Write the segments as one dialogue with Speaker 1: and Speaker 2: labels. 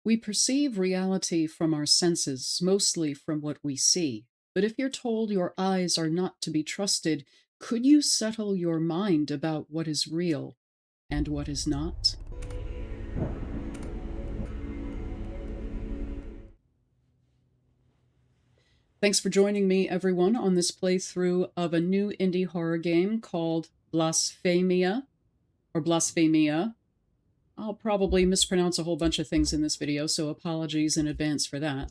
Speaker 1: We perceive reality from our senses, mostly from what we see. But if you're told your eyes are not to be trusted, could you settle your mind about what is real and what is not? Thanks for joining me, everyone, on this playthrough of a new indie horror game called Blasphemia, or Blasphemia. I'll probably mispronounce a whole bunch of things in this video, so apologies in advance for that.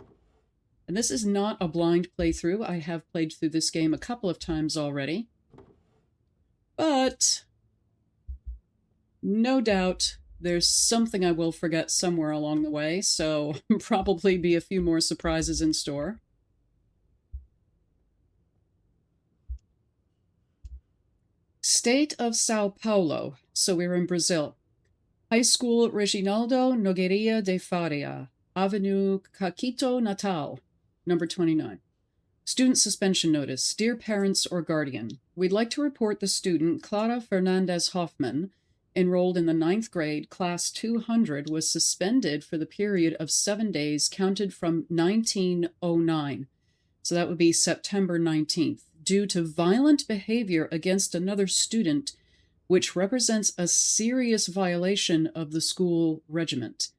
Speaker 1: And this is not a blind playthrough. I have played through this game a couple of times already. But no doubt there's something I will forget somewhere along the way, so probably be a few more surprises in store. State of Sao Paulo. So we're in Brazil. High School Reginaldo Nogueira de Faria, Avenue Caquito Natal, number 29. Student suspension notice. Dear parents or guardian, we'd like to report the student Clara Fernandez Hoffman, enrolled in the 9th grade, class 200, was suspended for the period of 7 days counted from 1909. So that would be September 19th, due to violent behavior against another student, which represents a serious violation of the school regiment.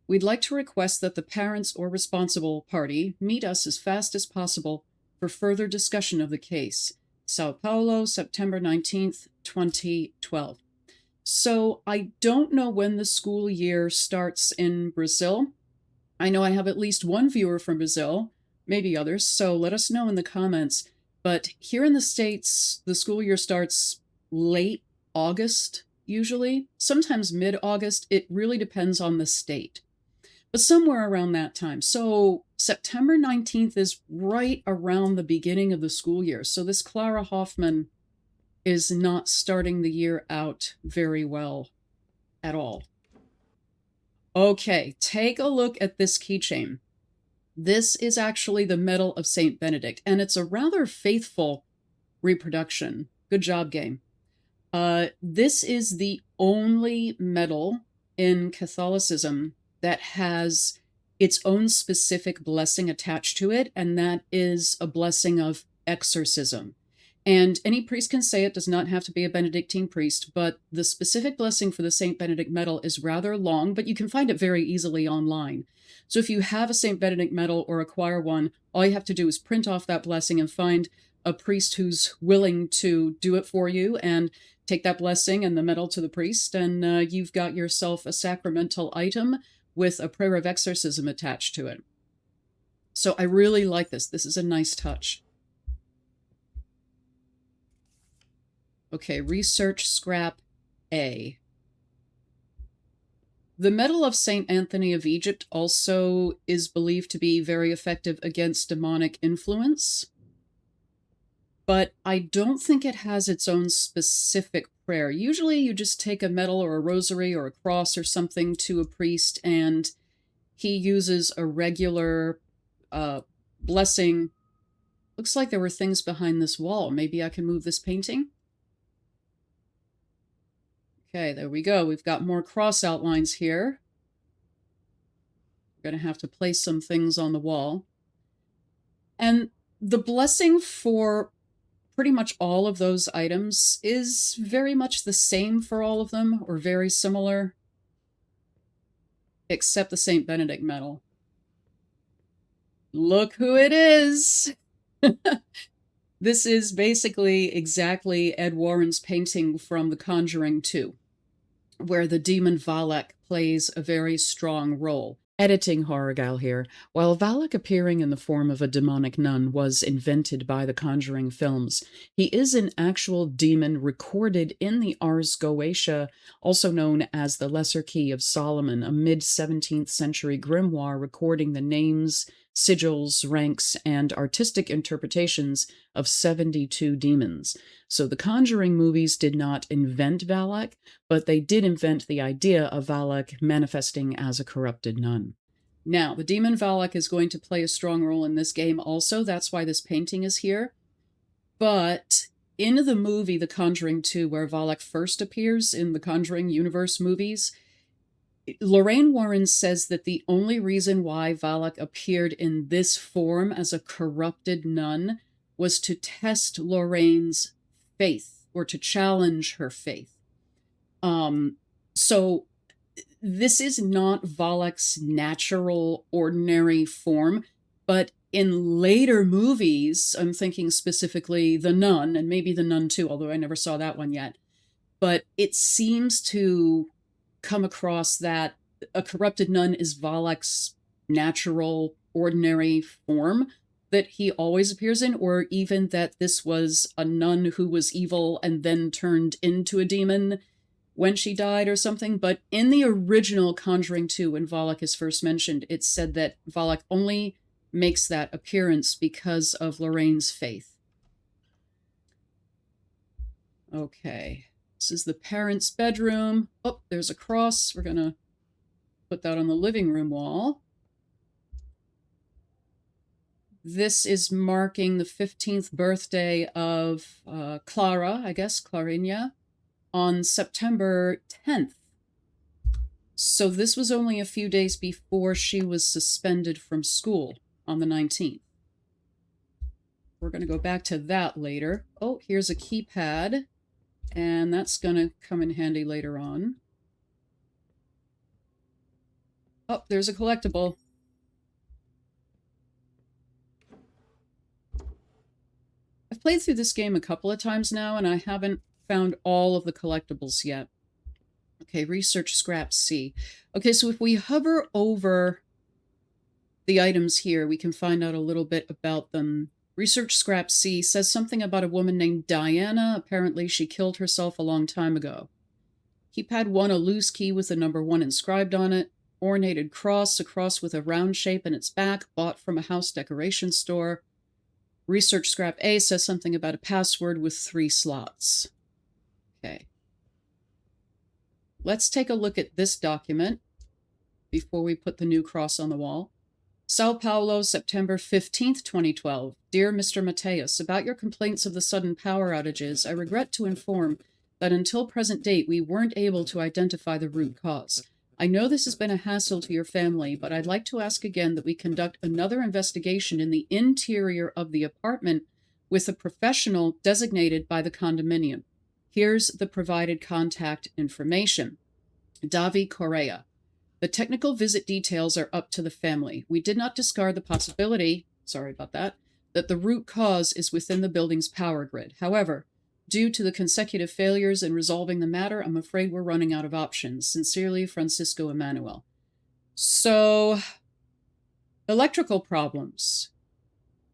Speaker 1: We'd like to request that the parents or responsible party meet us as fast as possible for further discussion of the case. Sao Paulo, September 19th, 2012. So I don't know when the school year starts in Brazil. I know I have at least one viewer from Brazil, maybe others, so let us know in the comments. But here in the States, the school year starts late August, usually, sometimes mid-August. It really depends on the state, but somewhere around that time. So September 19th is right around the beginning of the school year. So this Clara Hoffman is not starting the year out very well at all. Okay, take a look at this keychain. This is actually the medal of Saint Benedict, and it's a rather faithful reproduction. Good job, game. This is the only medal in Catholicism that has its own specific blessing attached to it, and that is a blessing of exorcism. And any priest can say it, does not have to be a Benedictine priest, but the specific blessing for the St. Benedict medal is rather long, but you can find it very easily online. So if you have a St. Benedict medal or acquire one, all you have to do is print off that blessing and find a priest who's willing to do it for you, and take that blessing and the medal to the priest, and you've got yourself a sacramental item with a prayer of exorcism attached to it. So I really like this. This is a nice touch. Okay, research scrap A. The medal of St. Anthony of Egypt also is believed to be very effective against demonic influence, but I don't think it has its own specific prayer. Usually you just take a medal or a rosary or a cross or something to a priest, and he uses a regular blessing. Looks like there were things behind this wall. Maybe I can move this painting? Okay, there we go. We've got more cross outlines here. We're going to have to place some things on the wall. And the blessing for pretty much all of those items is very much the same for all of them, or very similar, except the St. Benedict medal. Look who it is! This is basically exactly Ed Warren's painting from The Conjuring 2, where the demon Valak plays a very strong role. Editing horror gal here. While Valak appearing in the form of a demonic nun was invented by the Conjuring films, he is an actual demon recorded in the Ars Goetia, also known as the Lesser Key of Solomon, a mid-17th century grimoire recording the names, sigils, ranks, and artistic interpretations of 72 demons. So the Conjuring movies did not invent Valak, but they did invent the idea of Valak manifesting as a corrupted nun. Now, the demon Valak is going to play a strong role in this game also. That's why this painting is here. But in the movie The Conjuring 2, where Valak first appears in the Conjuring universe movies, Lorraine Warren says that the only reason why Valak appeared in this form as a corrupted nun was to test Lorraine's faith or to challenge her faith. So this is not Valak's natural, ordinary form, but in later movies, I'm thinking specifically The Nun, and maybe The Nun 2, although I never saw that one yet, but it seems to come across that a corrupted nun is Valak's natural, ordinary form that he always appears in, or even that this was a nun who was evil and then turned into a demon when she died or something. But in the original Conjuring 2, when Valak is first mentioned, it's said that Valak only makes that appearance because of Lorraine's faith. Okay. This is the parents' bedroom. Oh, there's a cross. We're going to put that on the living room wall. This is marking the 15th birthday of Clara, I guess, Clarinha, on September 10th. So this was only a few days before she was suspended from school on the 19th. We're going to go back to that later. Oh, here's a keypad, and that's going to come in handy later on. Oh, there's a collectible. I've played through this game a couple of times now, and I haven't found all of the collectibles yet. Okay, research scrap C. Okay, so if we hover over the items here, we can find out a little bit about them. Research scrap C says something about a woman named Diana. Apparently, she killed herself a long time ago. Keypad 1, a loose key with the number 1 inscribed on it. Ornated cross, a cross with a round shape in its back, bought from a house decoration store. Research scrap A says something about a password with 3 slots. Okay. Let's take a look at this document before we put the new cross on the wall. Sao Paulo, September 15th, 2012. Dear Mr. Mateus, about your complaints of the sudden power outages, I regret to inform that until present date, we weren't able to identify the root cause. I know this has been a hassle to your family, but I'd like to ask again that we conduct another investigation in the interior of the apartment with a professional designated by the condominium. Here's the provided contact information. Davi Correa. The technical visit details are up to the family. We did not discard the possibility, sorry about that the root cause is within the building's power grid. However, due to the consecutive failures in resolving the matter, I'm afraid we're running out of options. Sincerely, Francisco Emanuel. So, electrical problems.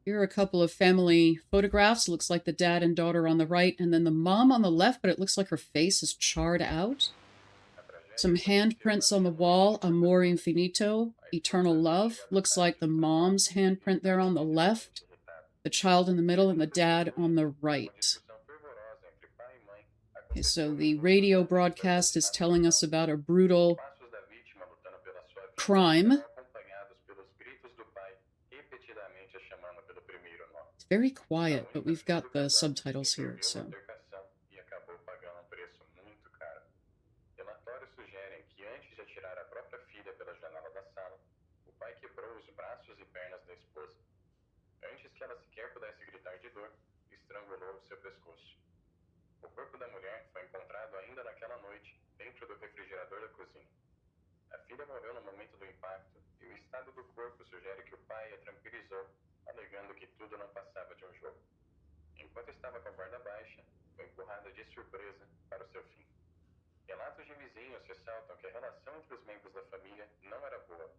Speaker 1: Here are a couple of family photographs. Looks like the dad and daughter on the right, and then the mom on the left, but it looks like her face is charred out. Some handprints on the wall. Amor infinito, eternal love. Looks like the mom's handprint there on the left, the child in the middle, and the dad on the right. Okay, so the radio broadcast is telling us about a brutal crime. It's very quiet, but we've got the subtitles here, so.
Speaker 2: Relatórios sugerem que antes de atirar a própria filha pela janela da sala, o pai quebrou os braços e pernas da esposa. Antes que ela sequer pudesse gritar de dor, estrangulou o seu pescoço. O corpo da mulher foi encontrado ainda naquela noite, dentro do refrigerador da cozinha. A filha morreu no momento do impacto e o estado do corpo sugere que o pai a tranquilizou, alegando que tudo não passava de um jogo. Enquanto estava com a guarda baixa, foi empurrada de surpresa para o seu fim. Relatos de vizinhos ressaltam que a relação entre os membros da família não era boa.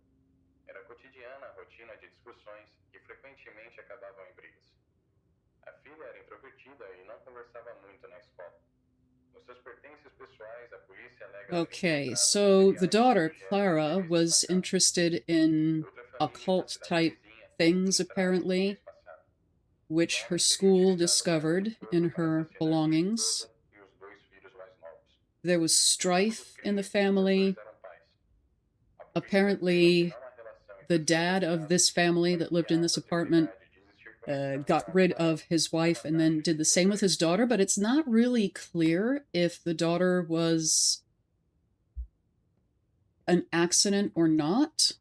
Speaker 2: Era cotidiana a rotina de discussões que frequentemente acabavam em brigas. A filha era introvertida e não conversava muito na escola. Nos seus pertences pessoais, a polícia alega...
Speaker 1: Okay, so the daughter, Clara, was interested in occult type things, apparently, which her school discovered in her belongings. There was strife in the family. Apparently, the dad of this family that lived in this apartment got rid of his wife and then did the same with his daughter, but it's not really clear if the daughter was an accident or not.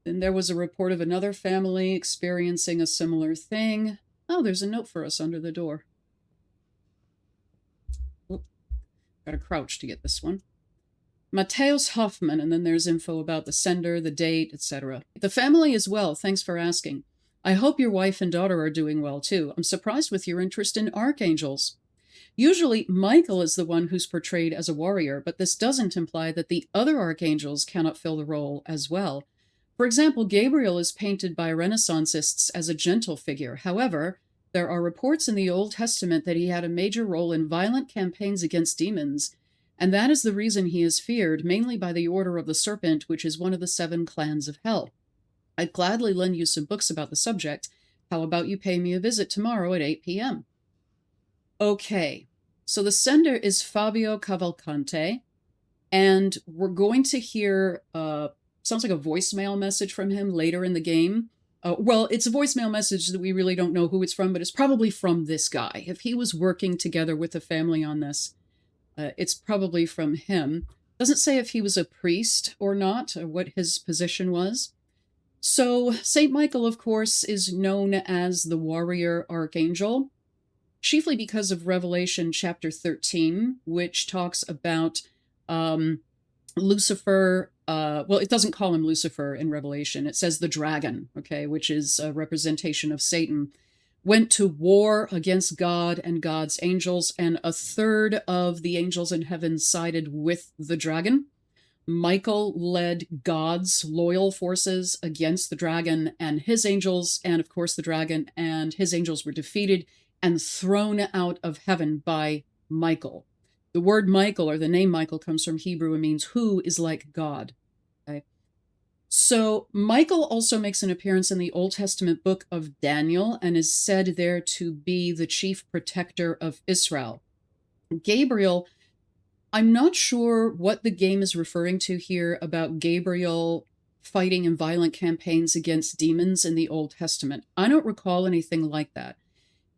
Speaker 1: Then there was a report of another family experiencing a similar thing. Oh, there's a note for us under the door. Oop, gotta crouch to get this one. Mateus Hoffman, and then there's info about the sender, the date, etc. The family is well, thanks for asking. I hope your wife and daughter are doing well too. I'm surprised with your interest in archangels. Usually, Michael is the one who's portrayed as a warrior, but this doesn't imply that the other archangels cannot fill the role as well. For example, Gabriel is painted by Renaissancists as a gentle figure. However, there are reports in the Old Testament that he had a major role in violent campaigns against demons, and that is the reason he is feared, mainly by the Order of the Serpent, which is one of the 7 clans of hell. I'd gladly lend you some books about the subject. How about you pay me a visit tomorrow at 8 p.m.? Okay, so the sender is Fabio Cavalcante, and we're going to hear, sounds like a voicemail message from him later in the game. Well, it's a voicemail message that we really don't know who it's from, but it's probably from this guy. If he was working together with the family on this, it's probably from him. Doesn't say if he was a priest or not, or what his position was. So, St. Michael, of course, is known as the warrior archangel, chiefly because of Revelation chapter 13, which talks about Lucifer. Well, it doesn't call him Lucifer in Revelation. It says the dragon, okay, which is a representation of Satan, went to war against God and God's angels, and a third of the angels in heaven sided with the dragon. Michael led God's loyal forces against the dragon and his angels, and of course the dragon and his angels were defeated and thrown out of heaven by Michael. The word Michael, or the name Michael, comes from Hebrew and means who is like God. Okay? So Michael also makes an appearance in the Old Testament book of Daniel and is said there to be the chief protector of Israel. Gabriel, I'm not sure what the game is referring to here about Gabriel fighting in violent campaigns against demons in the Old Testament. I don't recall anything like that.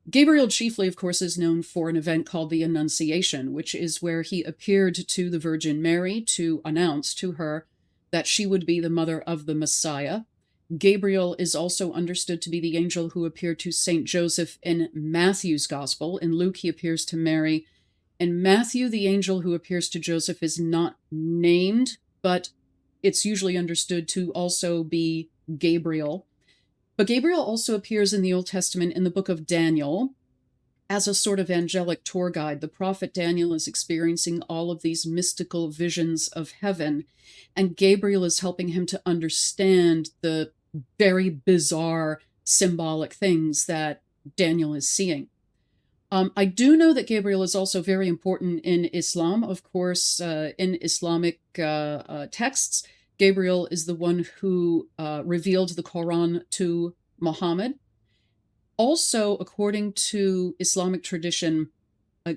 Speaker 1: Gabriel chiefly, of course, is known for an event called the Annunciation, which is where he appeared to the Virgin Mary to announce to her that she would be the mother of the Messiah. Gabriel is also understood to be the angel who appeared to Saint Joseph in Matthew's Gospel. In Luke, he appears to Mary. In Matthew, the angel who appears to Joseph is not named, but it's usually understood to also be Gabriel. But Gabriel also appears in the Old Testament in the book of Daniel as a sort of angelic tour guide. The prophet Daniel is experiencing all of these mystical visions of heaven, and Gabriel is helping him to understand the very bizarre symbolic things that Daniel is seeing. I do know that Gabriel is also very important in Islam. Of course, in Islamic texts, Gabriel is the one who revealed the Quran to Muhammad. Also, according to Islamic tradition,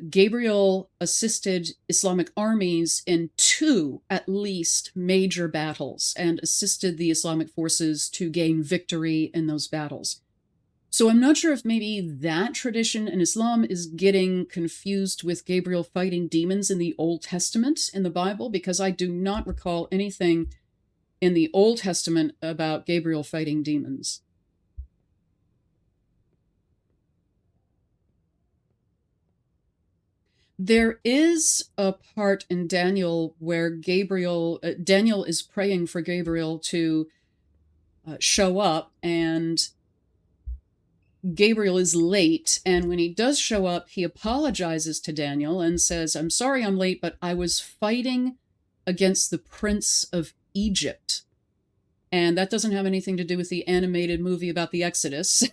Speaker 1: Gabriel assisted Islamic armies in 2, at least, major battles and assisted the Islamic forces to gain victory in those battles. So I'm not sure if maybe that tradition in Islam is getting confused with Gabriel fighting demons in the Old Testament in the Bible, because I do not recall anything in the Old Testament about Gabriel fighting demons. There is a part in Daniel where Daniel is praying for Gabriel to show up, and Gabriel is late, and when he does show up, he apologizes to Daniel and says, "I'm sorry I'm late, but I was fighting against the Prince of Egypt." And that doesn't have anything to do with the animated movie about the Exodus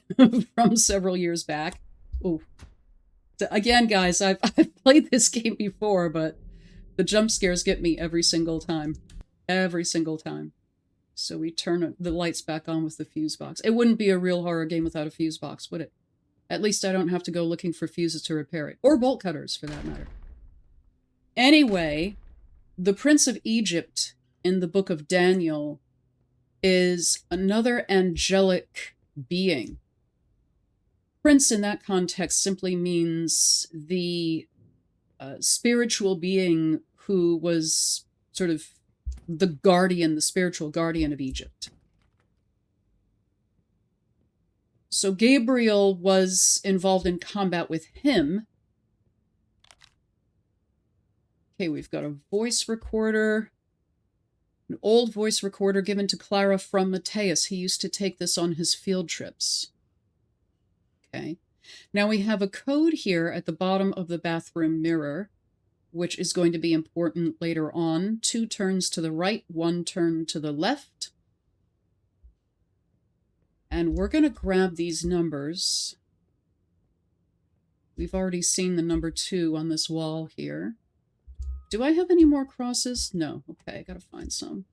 Speaker 1: from several years back. Oh, again, guys, I've played this game before, but the jump scares get me every single time. Every single time. So we turn the lights back on with the fuse box. It wouldn't be a real horror game without a fuse box, would it? At least I don't have to go looking for fuses to repair it. Or bolt cutters, for that matter. Anyway, the Prince of Egypt in the book of Daniel is another angelic being. Prince in that context simply means the spiritual being who was sort of the guardian, the spiritual guardian of Egypt. So Gabriel was involved in combat with him. Okay, we've got a voice recorder. An old voice recorder given to Clara from Matthias. He used to take this on his field trips. Okay. Now we have a code here at the bottom of the bathroom mirror, which is going to be important later on. 2 turns to the right, 1 turn to the left. And we're going to grab these numbers. We've already seen the number 2 on this wall here. Do I have any more crosses? No. Okay, I gotta find some.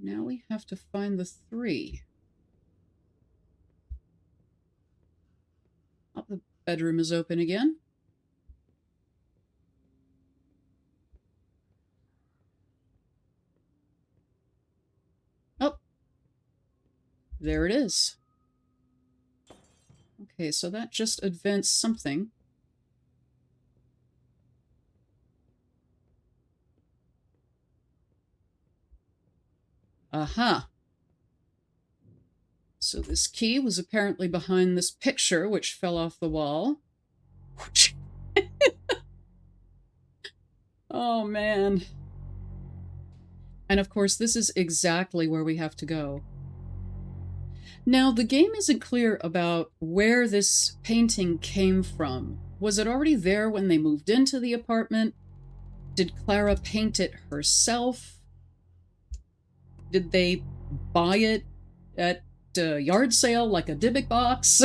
Speaker 1: Now we have to find the 3. Oh, the bedroom is open again. Oh, there it is. Okay, so that just advanced something. Aha. So this key was apparently behind this picture, which fell off the wall. Oh, man. And of course, this is exactly where we have to go. Now, the game isn't clear about where this painting came from. Was it already there when they moved into the apartment? Did Clara paint it herself? Did they buy it at a yard sale, like a Dybbuk box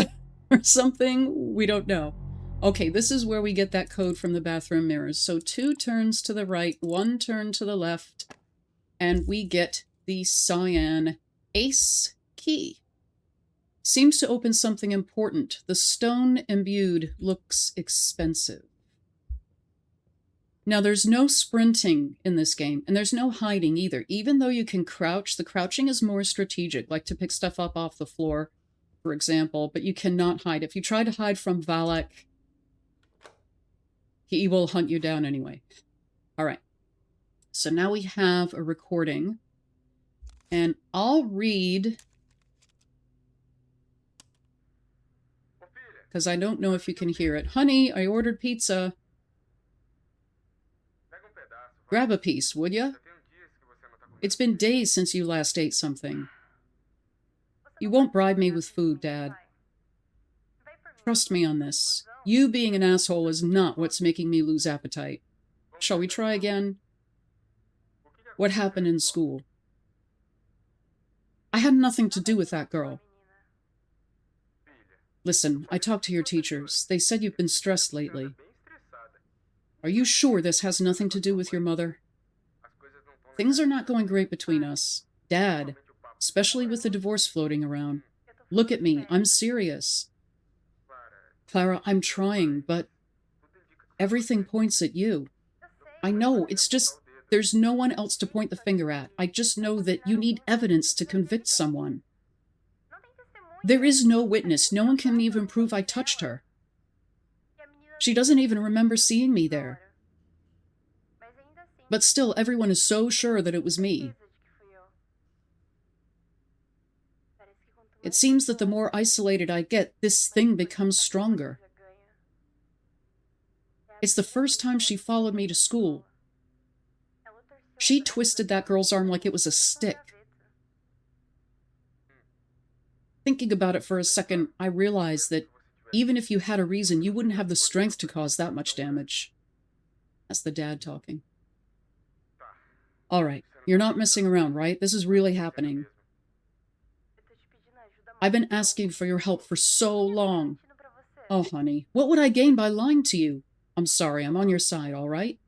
Speaker 1: or something? We don't know. Okay, this is where we get that code from the bathroom mirrors. So 2 turns to the right, 1 turn to the left, and we get the cyan ace key. Seems to open something important. The stone imbued looks expensive. Now, there's no sprinting in this game, and there's no hiding either. Even though you can crouch, the crouching is more strategic, like to pick stuff up off the floor, for example, but you cannot hide. If you try to hide from Valak, he will hunt you down anyway. All right. So now we have a recording, and I'll read, because I don't know if you can hear it. Honey, I ordered pizza. Grab a piece, would ya? It's been days since you last ate something. You won't bribe me with food, Dad. Trust me on this. You being an asshole is not what's making me lose appetite. Shall we try again? What happened in school? I had nothing to do with that girl. Listen, I talked to your teachers. They said you've been stressed lately. Are you sure this has nothing to do with your mother? Things are not going great between us. Dad, especially with the divorce floating around. Look at me, I'm serious. Clara, I'm trying, but everything points at you. I know, it's just there's no one else to point the finger at. I just know that you need evidence to convict someone. There is no witness. No one can even prove I touched her. She doesn't even remember seeing me there. But still, everyone is so sure that it was me. It seems that the more isolated I get, this thing becomes stronger. It's the first time she followed me to school. She twisted that girl's arm like it was a stick. Thinking about it for a second, I realized that even if you had a reason, you wouldn't have the strength to cause that much damage. That's the dad talking. All right, you're not messing around, right? This is really happening. I've been asking for your help for so long. Oh, honey, what would I gain by lying to you? I'm sorry, I'm on your side, all right?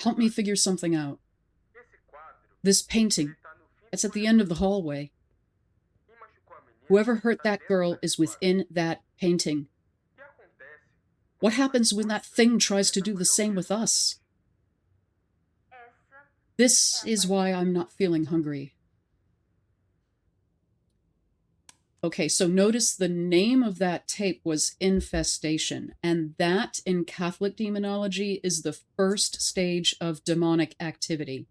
Speaker 1: Help me figure something out. This painting, it's at the end of the hallway. Whoever hurt that girl is within that painting. What happens when that thing tries to do the same with us? This is why I'm not feeling hungry. Okay, so notice the name of that tape was Infestation, and that in Catholic demonology is the first stage of demonic activity.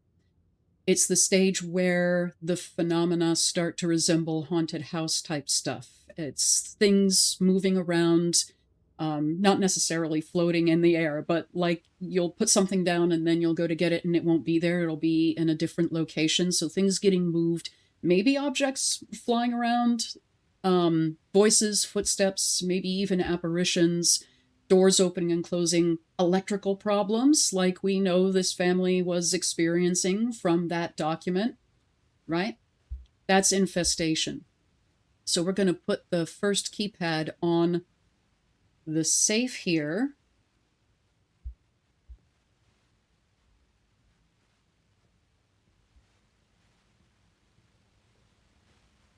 Speaker 1: It's the stage where the phenomena start to resemble haunted house type stuff. It's things moving around, not necessarily floating in the air, but like you'll put something down and then you'll go to get it and it won't be there. It'll be in a different location. So things getting moved, maybe objects flying around, voices, footsteps, maybe even apparitions, doors opening and closing, electrical problems like we know this family was experiencing from that document, right? That's infestation. So we're going to put the first keypad on the safe here.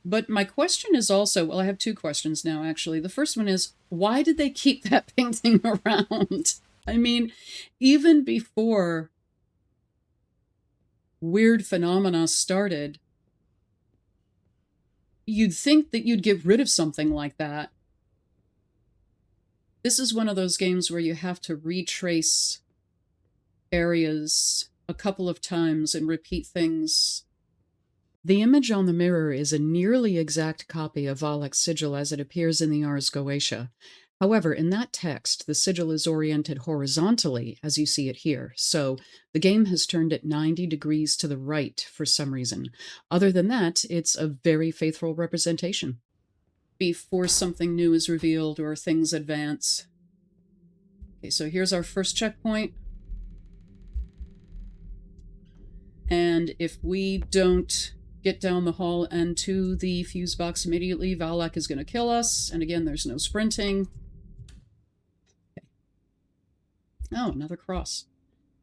Speaker 1: But my question is also, well, I have two questions now, actually. The first one is, why did they keep that painting around? I mean, even before weird phenomena started, you'd think that you'd get rid of something like that. This is one of those games where you have to retrace areas a couple of times and repeat things. The image on the mirror is a nearly exact copy of Valak's sigil as it appears in the Ars Goetia. However, in that text, the sigil is oriented horizontally, as you see it here, so the game has turned it 90 degrees to the right for some reason. Other than that, it's a very faithful representation. Before something new is revealed or things advance. Okay, so here's our first checkpoint. And if we don't get down the hall and to the fuse box immediately, Valak is going to kill us. And again, there's no sprinting. Okay. Oh, another cross.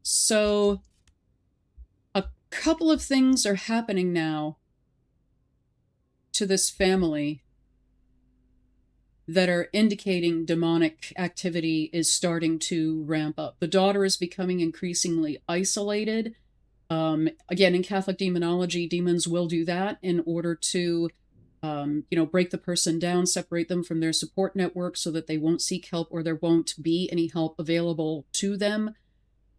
Speaker 1: So a couple of things are happening now to this family that are indicating demonic activity is starting to ramp up. The daughter is becoming increasingly isolated. Again, in Catholic demonology, demons will do that in order to, break the person down, separate them from their support network so that they won't seek help or there won't be any help available to them,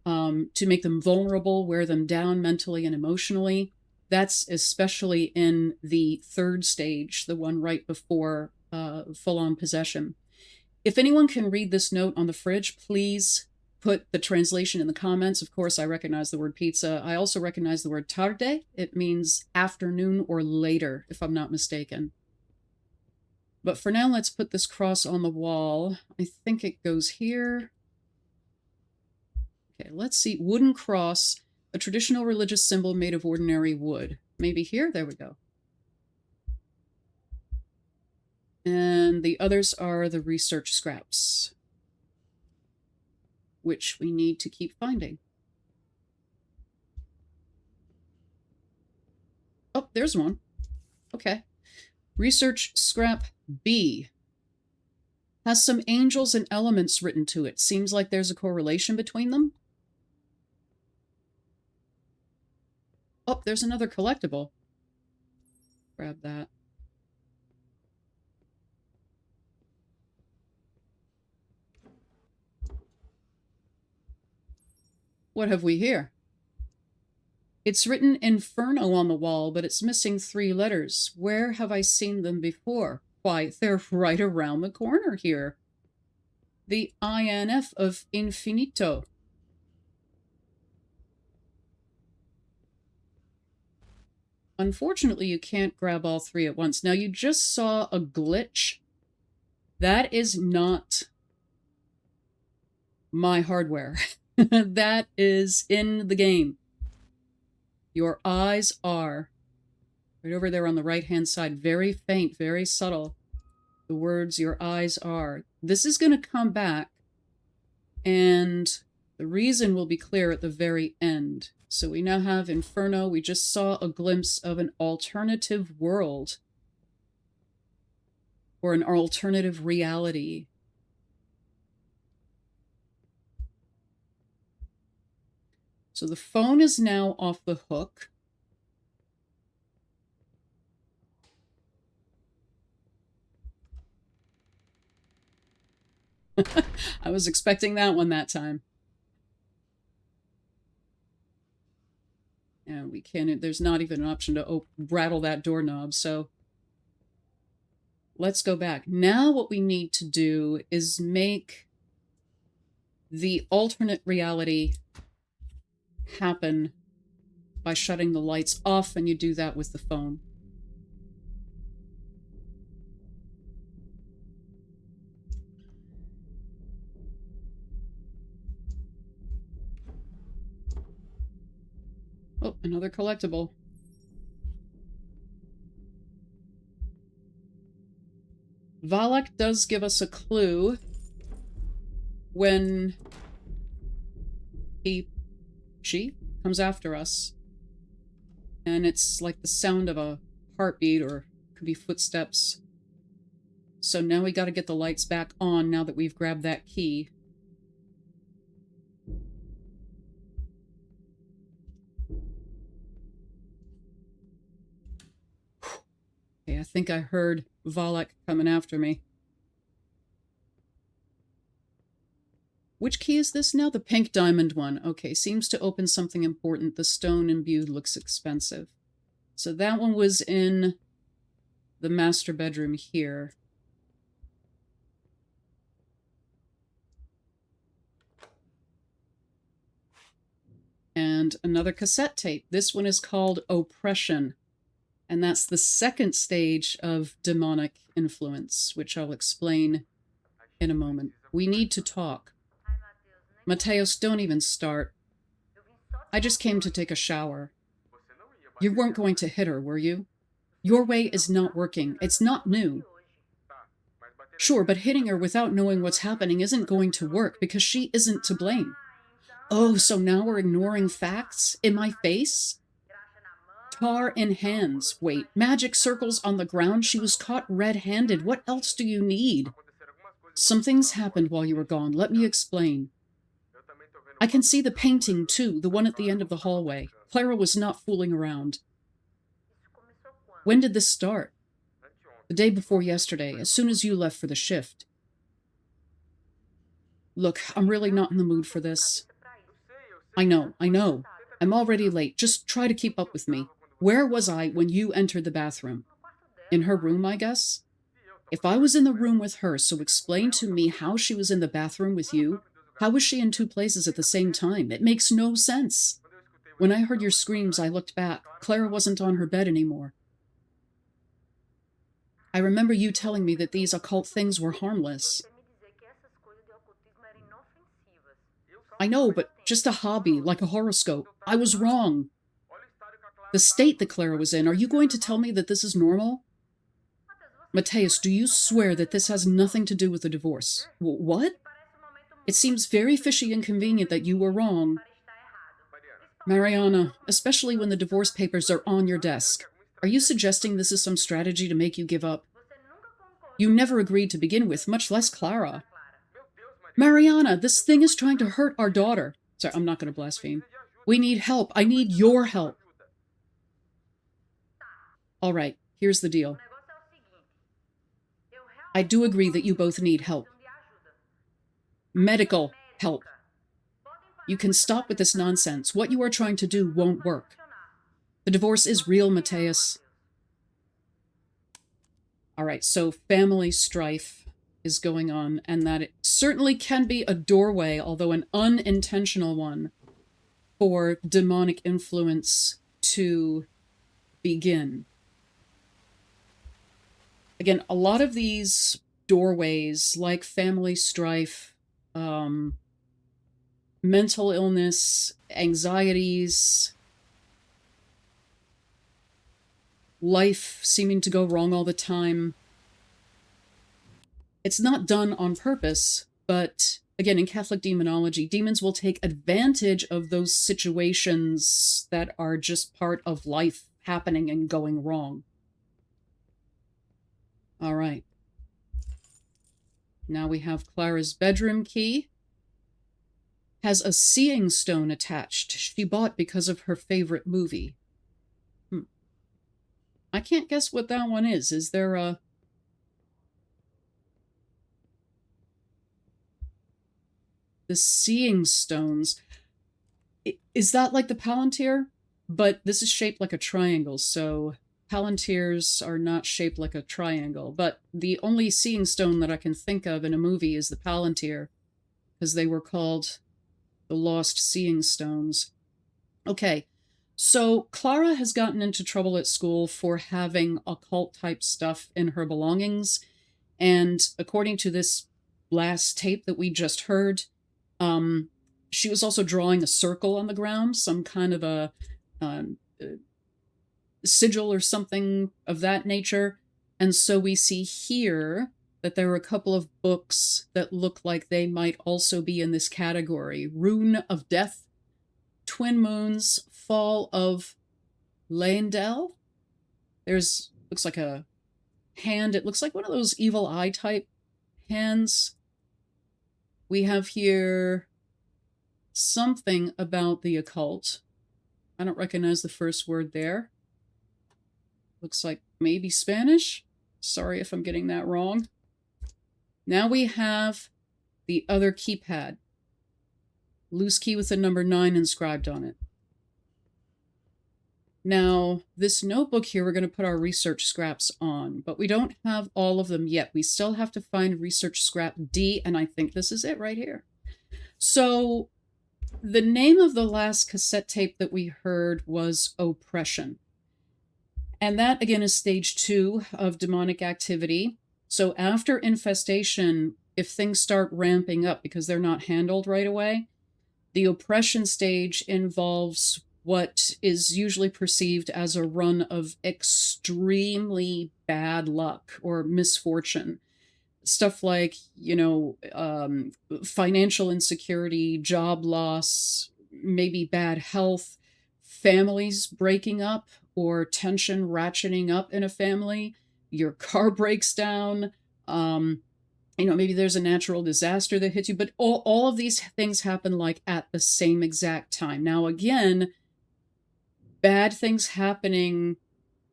Speaker 1: to make them vulnerable, wear them down mentally and emotionally. That's especially in the third stage, the one right before full-on possession. If anyone can read this note on the fridge, please put the translation in the comments. Of course, I recognize the word pizza. I also recognize the word tarde. It means afternoon or later, if I'm not mistaken. But for now, let's put this cross on the wall. I think it goes here. Okay, let's see. Wooden cross, a traditional religious symbol made of ordinary wood. Maybe here? There we go. And the others are the research scraps, which we need to keep finding. Oh, there's one. Okay. Research scrap B has some angels and elements written to it. Seems like there's a correlation between them. Oh, there's another collectible. Grab that. What have we here? It's written Inferno on the wall, but it's missing 3 letters. Where have I seen them before? Why, they're right around the corner here. The INF of Infinito. Unfortunately, you can't grab all 3 at once. Now, you just saw a glitch. That is not my hardware. That is in the game. Your eyes are right over there on the right-hand side. Very faint, very subtle. The words, your eyes are. This is going to come back, and the reason will be clear at the very end. So we now have Inferno. We just saw a glimpse of an alternative world, or an alternative reality. So the phone is now off the hook. I was expecting that one that time. And we can't, there's not even an option to rattle that doorknob, so let's go back. Now what we need to do is make the alternate reality happen by shutting the lights off, and you do that with the phone. Oh, another collectible. Valak does give us a clue when she comes after us. And it's like the sound of a heartbeat, or could be footsteps. So now we got to get the lights back on now that we've grabbed that key. Okay, I think I heard Valak coming after me. Which key is this now? The pink diamond one. Okay, seems to open something important. The stone imbued looks expensive. So that one was in the master bedroom here. And another cassette tape. This one is called Oppression. And that's the second stage of demonic influence, which I'll explain in a moment. We need to talk. Mateus, don't even start. I just came to take a shower. You weren't going to hit her, were you? Your way is not working. It's not new. Sure, but hitting her without knowing what's happening isn't going to work because she isn't to blame. Oh, so now we're ignoring facts? In my face? Tar in hands. Wait, magic circles on the ground? She was caught red-handed. What else do you need? Some things happened while you were gone. Let me explain. I can see the painting, too, the one at the end of the hallway. Clara was not fooling around. When did this start? The day before yesterday, as soon as you left for the shift. Look, I'm really not in the mood for this. I know. I'm already late. Just try to keep up with me. Where was I when you entered the bathroom? In her room, I guess? If I was in the room with her, so explain to me how she was in the bathroom with you. How was she in two places at the same time? It makes no sense. When I heard your screams, I looked back. Clara wasn't on her bed anymore. I remember you telling me that these occult things were harmless. I know, but just a hobby, like a horoscope. I was wrong. The state that Clara was in, are you going to tell me that this is normal? Mateus, do you swear that this has nothing to do with the divorce? What? It seems very fishy and convenient that you were wrong. Mariana, especially when the divorce papers are on your desk. Are you suggesting this is some strategy to make you give up? You never agreed to begin with, much less Clara. Mariana, this thing is trying to hurt our daughter. Sorry, I'm not going to blaspheme. We need help. I need your help. All right, here's the deal. I do agree that you both need help. Medical help. You can stop with this nonsense. What you are trying to do won't work. The divorce is real, Mateus. All right, so family strife is going on, and that it certainly can be a doorway, although an unintentional one, for demonic influence to begin. Again, a lot of these doorways, like family strife, mental illness, anxieties, life seeming to go wrong all the time, it's not done on purpose, but again, in Catholic demonology, demons will take advantage of those situations that are just part of life happening and going wrong. All right. Now we have Clara's bedroom key. Has a seeing stone attached. She bought because of her favorite movie. I can't guess what that one is. Is there a... The seeing stones. Is that like the palantir? But this is shaped like a triangle, so palantirs are not shaped like a triangle. But the only seeing stone that I can think of in a movie is the palantir, because they were called the lost seeing stones. Okay, so Clara has gotten into trouble at school for having occult type stuff in her belongings. And according to this last tape that we just heard, um, she was also drawing a circle on the ground, some kind of a um, sigil or something of that nature. And so we see here that there are a couple of books that look like they might also be in this category: Rune of Death, Twin Moons, Fall of Leyndell. There's, looks like a hand. It looks like one of those evil eye type hands. We have here something about the occult. I don't recognize the first word there. Looks like maybe Spanish. Sorry if I'm getting that wrong. Now we have the other keypad. Loose key with the number 9 inscribed on it. Now, this notebook here, we're going to put our research scraps on, but we don't have all of them yet. We still have to find research scrap D, and I think this is it right here. So, the name of the last cassette tape that we heard was Oppression. And that, again, is stage 2 of demonic activity. So, after infestation, if things start ramping up because they're not handled right away, the oppression stage involves what is usually perceived as a run of extremely bad luck or misfortune. Stuff like, financial insecurity, job loss, maybe bad health, families breaking up, or tension ratcheting up in a family. Your car breaks down. Maybe there's a natural disaster that hits you, but all of these things happen like at the same exact time. Now, again, bad things happening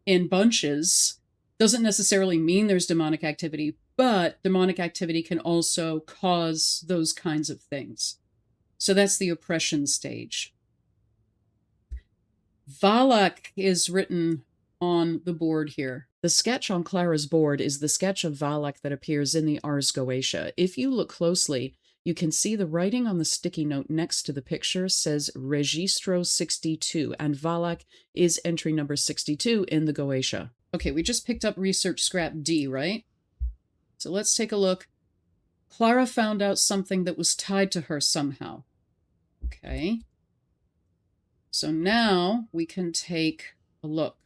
Speaker 1: in bunches doesn't necessarily mean there's demonic activity, but demonic activity can also cause those kinds of things. So that's the oppression stage. Valak is written on the board here. The sketch on Clara's board is the sketch of Valak that appears in the Ars Goetia. If you look closely, you can see the writing on the sticky note next to the picture says Registro 62, and Valak is entry number 62 in the Goetia. Okay, we just picked up research scrap D, right? So let's take a look. Clara found out something that was tied to her somehow. Okay. So now we can take a look.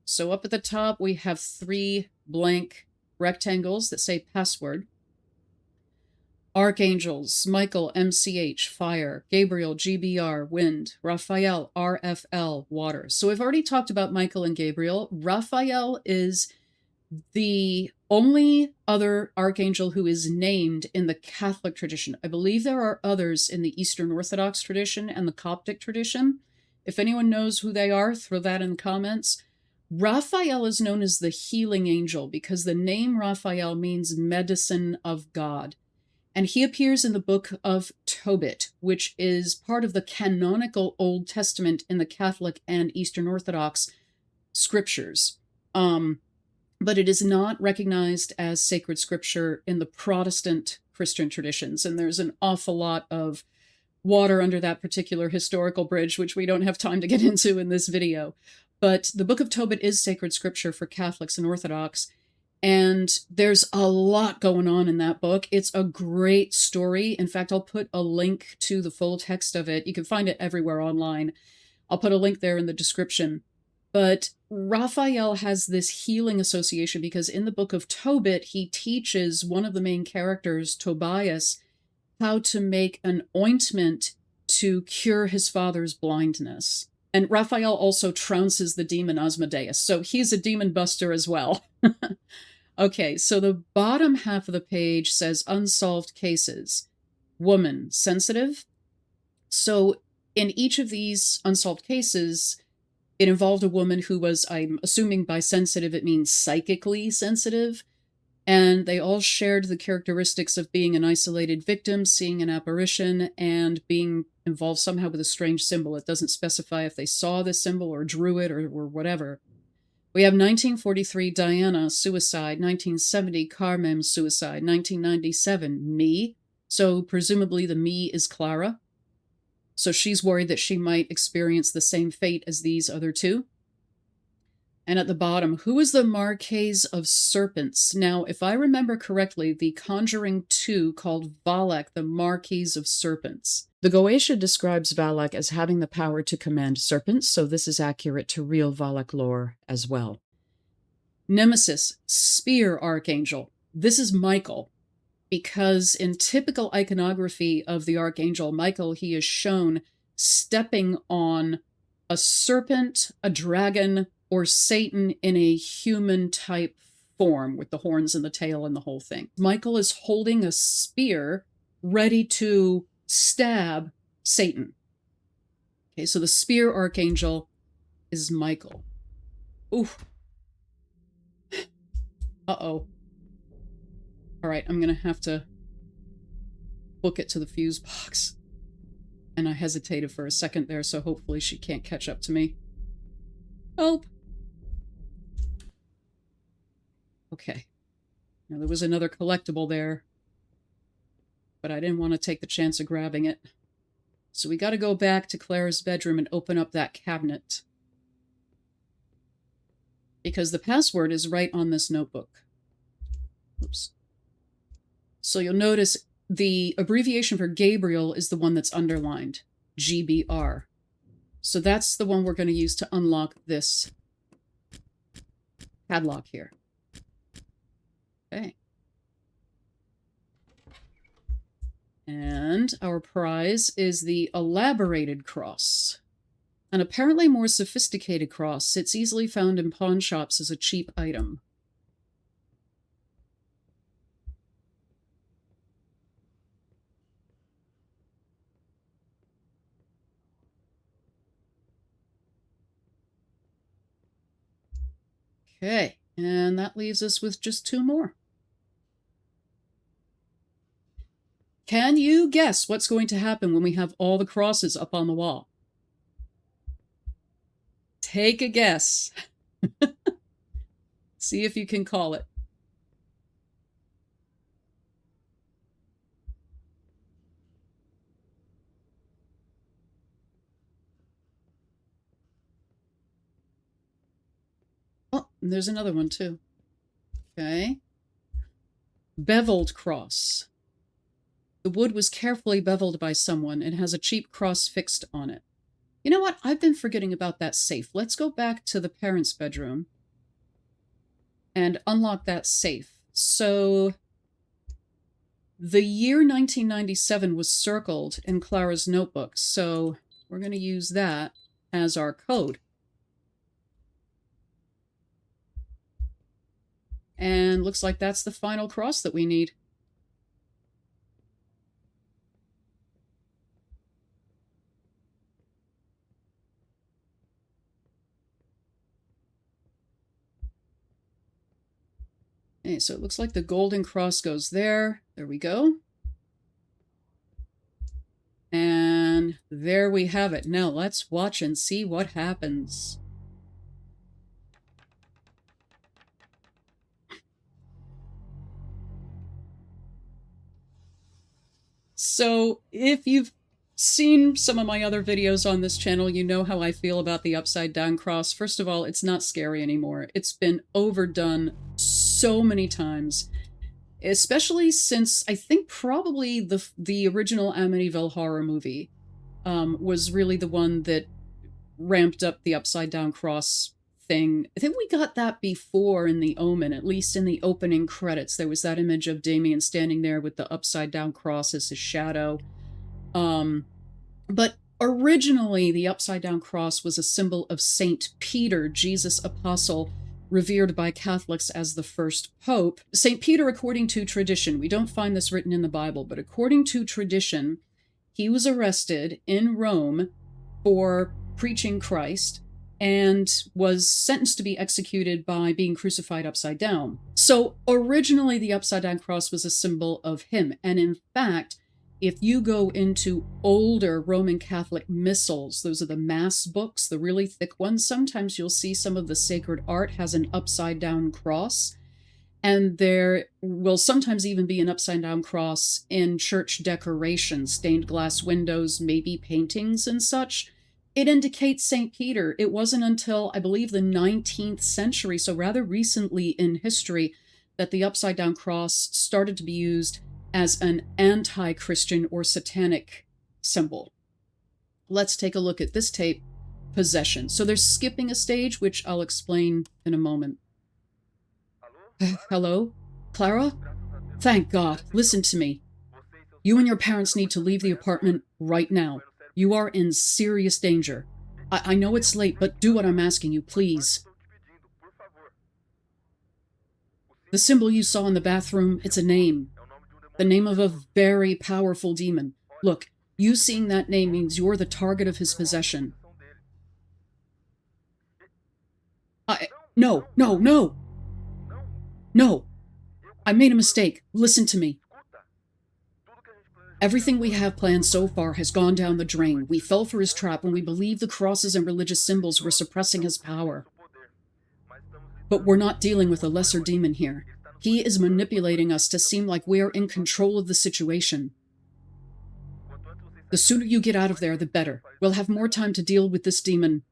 Speaker 1: So up at the top, we have 3 blank rectangles that say password. Archangels: Michael, MCH, fire; Gabriel, GBR, wind; Raphael, RFL, water. So I've already talked about Michael and Gabriel. Raphael is the only other archangel who is named in the Catholic tradition. I believe there are others in the Eastern Orthodox tradition and the Coptic tradition. If anyone knows who they are, throw that in the comments. Raphael is known as the healing angel because the name Raphael means medicine of God. And he appears in the book of Tobit, which is part of the canonical Old Testament in the Catholic and Eastern Orthodox scriptures. But it is not recognized as sacred scripture in the Protestant Christian traditions. And there's an awful lot of water under that particular historical bridge, which we don't have time to get into in this video. But the book of Tobit is sacred scripture for Catholics and Orthodox. And there's a lot going on in that book. It's a great story. In fact, I'll put a link to the full text of it. You can find it everywhere online. I'll put a link there in the description. But Raphael has this healing association because in the book of Tobit, he teaches one of the main characters, Tobias, how to make an ointment to cure his father's blindness. And Raphael also trounces the demon Asmodeus, so he's a demon buster as well. Okay, so the bottom half of the page says unsolved cases. Woman, sensitive. So in each of these unsolved cases, it involved a woman who was, I'm assuming by sensitive, it means psychically sensitive. And they all shared the characteristics of being an isolated victim, seeing an apparition, and being involved somehow with a strange symbol. It doesn't specify if they saw this symbol or drew it or whatever. We have 1943 Diana, suicide, 1970 Carmen, suicide, 1997 me. So presumably the me is Clara. So she's worried that she might experience the same fate as these other two. And at the bottom, who is the Marquise of Serpents? Now, if I remember correctly, the Conjuring 2 called Valak, the Marquise of Serpents. The Goetia describes Valak as having the power to command serpents, so this is accurate to real Valak lore as well. Nemesis, Spear Archangel. This is Michael, because in typical iconography of the Archangel Michael, he is shown stepping on a serpent, a dragon, or Satan in a human-type form with the horns and the tail and the whole thing. Michael is holding a spear ready to stab Satan. Okay, so the Spear Archangel is Michael. Ooh. Uh-oh. All right, I'm going to have to book it to the fuse box. And I hesitated for a second there, so hopefully she can't catch up to me. Help! Okay. Now there was another collectible there, but I didn't want to take the chance of grabbing it. So we got to go back to Clara's bedroom and open up that cabinet, because the password is right on this notebook. Oops. So you'll notice the abbreviation for Gabriel is the one that's underlined, GBR. So that's the one we're going to use to unlock this padlock here. Okay. And our prize is the elaborated cross. An apparently more sophisticated cross. It's easily found in pawn shops as a cheap item. Okay, and that leaves us with just two more. Can you guess what's going to happen when we have all the crosses up on the wall? Take a guess. See if you can call it. Oh, and there's another one too. Okay. Beveled cross. The wood was carefully beveled by someone and has a cheap cross fixed on it. You know what? I've been forgetting about that safe. Let's go back to the parents' bedroom and unlock that safe. So the year 1997 was circled in Clara's notebook, so we're going to use that as our code. And looks like that's the final cross that we need. Okay, so it looks like the golden cross goes there. There we go. And there we have it. Now let's watch and see what happens. So if you've seen some of my other videos on this channel, you know how I feel about the upside down cross. First of all, it's not scary anymore. It's been overdone so many times, especially since I think probably the original Amityville horror movie was really the one that ramped up the upside down cross thing. I think we got that before in The Omen, at least in the opening credits. There was that image of Damien standing there with the upside down cross as his shadow. But originally, the upside down cross was a symbol of Saint Peter, Jesus' apostle, revered by Catholics as the first pope. Saint Peter, according to tradition, we don't find this written in the Bible, but according to tradition, he was arrested in Rome for preaching Christ, and was sentenced to be executed by being crucified upside down. So originally the upside down cross was a symbol of him. And in fact, if you go into older Roman Catholic missals, those are the Mass books, the really thick ones, sometimes you'll see some of the sacred art has an upside down cross. And there will sometimes even be an upside down cross in church decorations, stained glass windows, maybe paintings and such. It indicates St. Peter. It wasn't until, I believe, the 19th century, so rather recently in history, that the upside down cross started to be used as an anti-Christian or satanic symbol. Let's take a look at this tape, Possession. So they're skipping a stage, which I'll explain in a moment. Hello? Clara? Thank God. Listen to me. You and your parents need to leave the apartment right now. You are in serious danger. I know it's late, but do what I'm asking you, please. The symbol you saw in the bathroom, it's a name. The name of a very powerful demon. Look, you seeing that name means you're the target of his possession. No. No. I made a mistake. Listen to me. Everything we have planned so far has gone down the drain. We fell for his trap when we believed the crosses and religious symbols were suppressing his power. But we're not dealing with a lesser demon here. He is manipulating us to seem like we are in control of the situation. The sooner you get out of there, the better. We'll have more time to deal with this demon.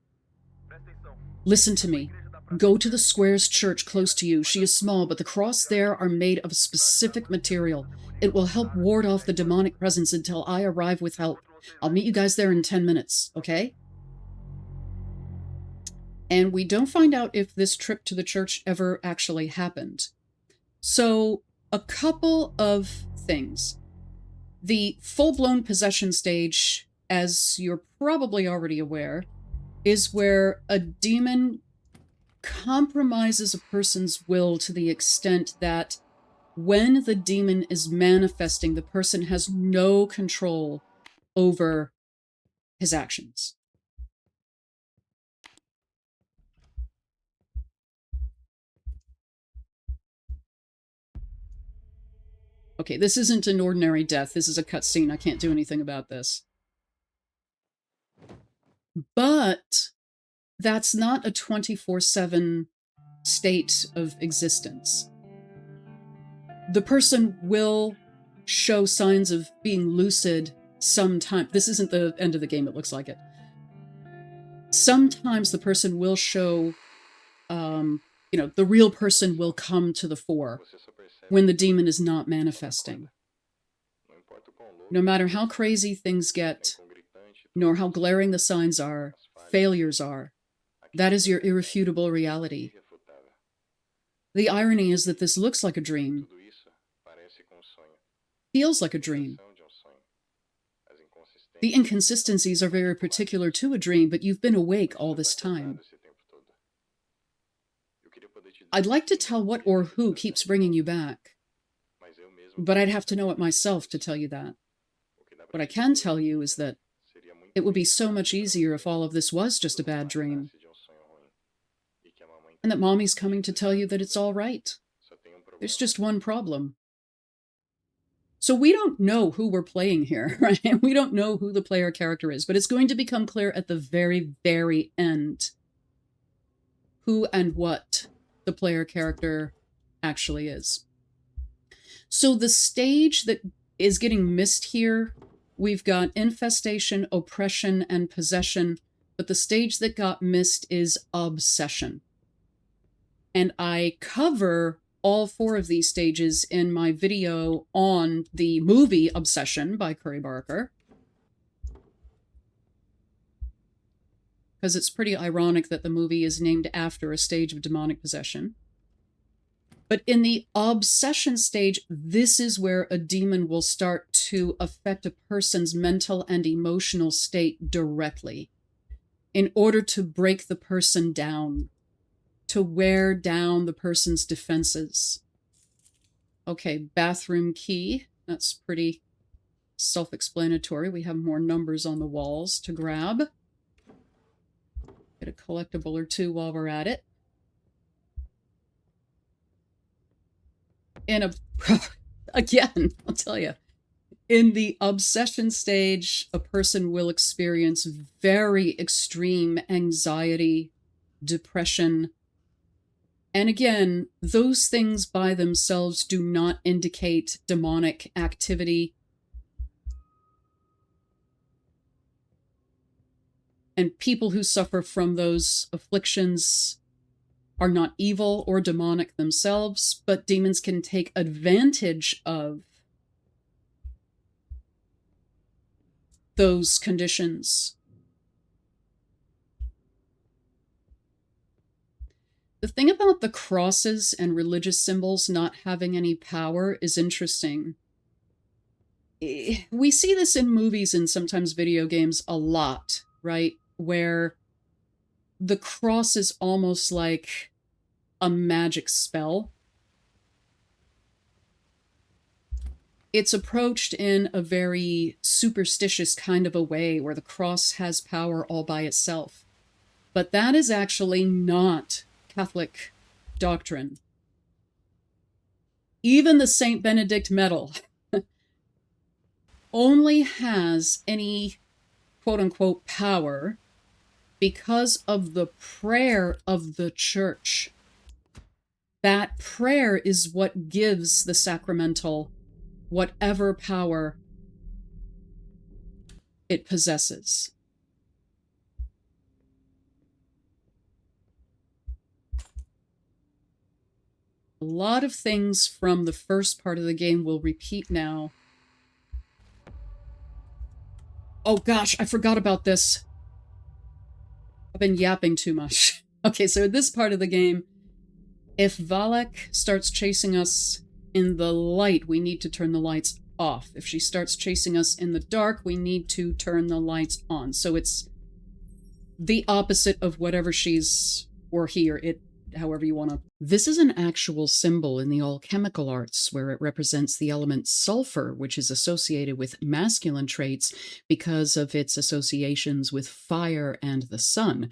Speaker 1: Listen to me. Go to the Square's church close to you. She is small, but the cross there are made of a specific material. It will help ward off the demonic presence until I arrive with help. I'll meet you guys there in 10 minutes, okay? And we don't find out if this trip to the church ever actually happened. So, a couple of things. The full-blown possession stage, as you're probably already aware, is where a demon compromises a person's will to the extent that when the demon is manifesting, the person has no control over his actions. Okay, this isn't an ordinary death. This is a cutscene. I can't do anything about this. But that's not a 24/7 state of existence. The person will show signs of being lucid sometime. This isn't the end of the game, it looks like it. Sometimes the person will show, the real person will come to the fore when the demon is not manifesting. No matter how crazy things get, nor how glaring the signs are, failures are, that is your irrefutable reality. The irony is that this looks like a dream, feels like a dream. The inconsistencies are very particular to a dream, but you've been awake all this time. I'd like to tell what or who keeps bringing you back, but I'd have to know it myself to tell you that. What I can tell you is that it would be so much easier if all of this was just a bad dream, and that Mommy's coming to tell you that it's all right. There's just one problem. So we don't know who we're playing here, right? We don't know who the player character is, but it's going to become clear at the very, very end who and what the player character actually is. So the stage that is getting missed here, we've got infestation, oppression, and possession, but the stage that got missed is obsession. And I cover all 4 of these stages in my video on the movie Obsession by Curry Barker. Because it's pretty ironic that the movie is named after a stage of demonic possession. But in the obsession stage, this is where a demon will start to affect a person's mental and emotional state directly in order to break the person down, to wear down the person's defenses. Okay, bathroom key. That's pretty self-explanatory. We have more numbers on the walls to grab. Get a collectible or two while we're at it. And again, I'll tell you, in the obsession stage, a person will experience very extreme anxiety, depression. And again, those things by themselves do not indicate demonic activity. And people who suffer from those afflictions are not evil or demonic themselves, but demons can take advantage of those conditions. The thing about the crosses and religious symbols not having any power is interesting. We see this in movies and sometimes video games a lot, right? Where the cross is almost like a magic spell. It's approached in a very superstitious kind of a way where the cross has power all by itself. But that is actually not Catholic doctrine. Even the St. Benedict medal only has any quote-unquote power because of the prayer of the church. That prayer is what gives the sacramental whatever power it possesses. A lot of things from the first part of the game will repeat now. Oh gosh, I forgot about this. I've been yapping too much. Okay, so this part of the game, if Valak starts chasing us in the light, we need to turn the lights off. If she starts chasing us in the dark, we need to turn the lights on. So it's the opposite of whatever she's, or he or it, however you want to. This is an actual symbol in the alchemical arts where it represents the element sulfur, which is associated with masculine traits because of its associations with fire and the sun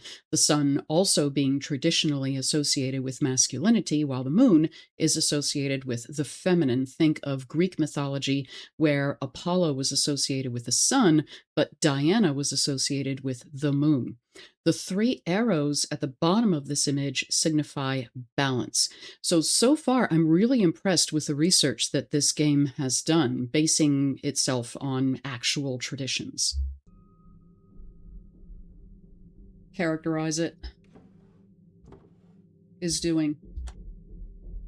Speaker 1: also being traditionally associated with masculinity, while the moon is associated with the feminine. Think of Greek mythology, where Apollo was associated with the sun, but Diana was associated with the moon. The 3 arrows at the bottom of this image signify balance. So far, I'm really impressed with the research that this game has done, basing itself on actual traditions. Characterize it. Is doing.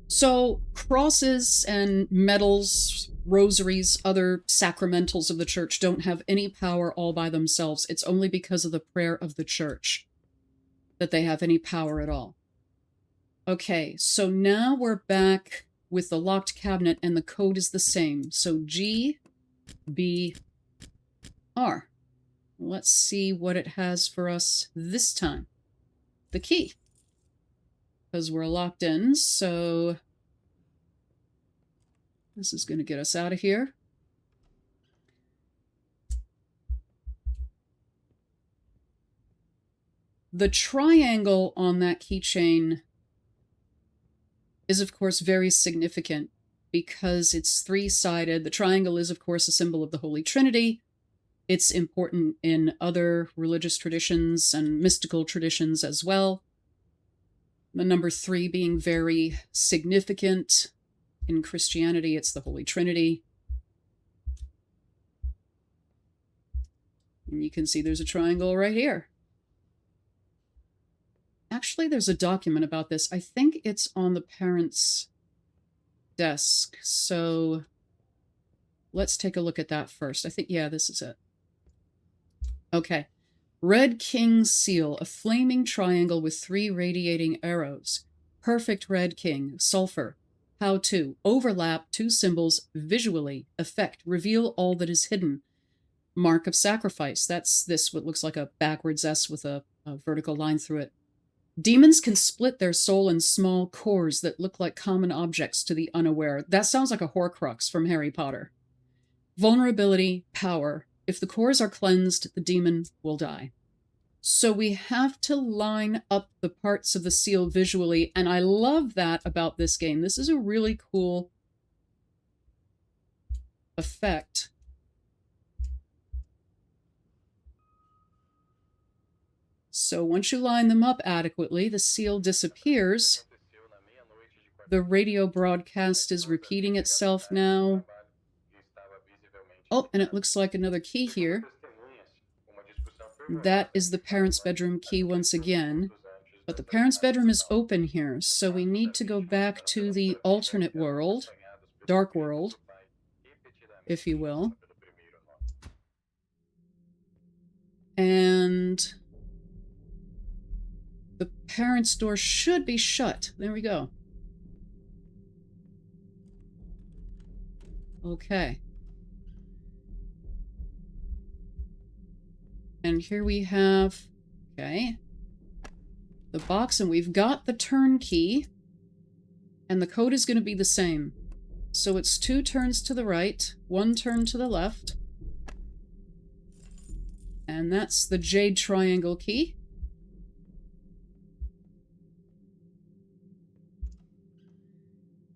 Speaker 1: So crosses and medals, rosaries, other sacramentals of the church don't have any power all by themselves. It's only because of the prayer of the church that they have any power at all. Okay, so now we're back with the locked cabinet and the code is the same. So G, B, R. Let's see what it has for us this time. The key. Because we're locked in, so this is going to get us out of here. The triangle on that keychain is, of course, very significant because it's 3-sided. The triangle is, of course, a symbol of the Holy Trinity. It's important in other religious traditions and mystical traditions as well. The number 3 being very significant. In Christianity, it's the Holy Trinity. And you can see there's a triangle right here. Actually, there's a document about this. I think it's on the parents' desk. So let's take a look at that first. I think, yeah, this is it. Okay. Red King seal, a flaming triangle with 3 radiating arrows. Perfect Red King, sulfur. How to overlap 2 symbols visually. Effect, reveal all that is hidden. Mark of sacrifice. That's this, what looks like a backwards S with a vertical line through it. Demons can split their soul in small cores that look like common objects to the unaware. That sounds like a Horcrux from Harry Potter. Vulnerability, power. If the cores are cleansed, the demon will die. So we have to line up the parts of the seal visually, and I love that about this game. This is a really cool effect. So once you line them up adequately, the seal disappears. The radio broadcast is repeating itself now. Oh, and it looks like another key here. That is the parents' bedroom key once again. But the parents' bedroom is open here, so we need to go back to the alternate world, dark world, if you will. And the parents' door should be shut. There we go. Okay. And here we have, okay, the box, and we've got the turn key, and the code is going to be the same. So it's 2 turns to the right, 1 turn to the left, and that's the jade triangle key.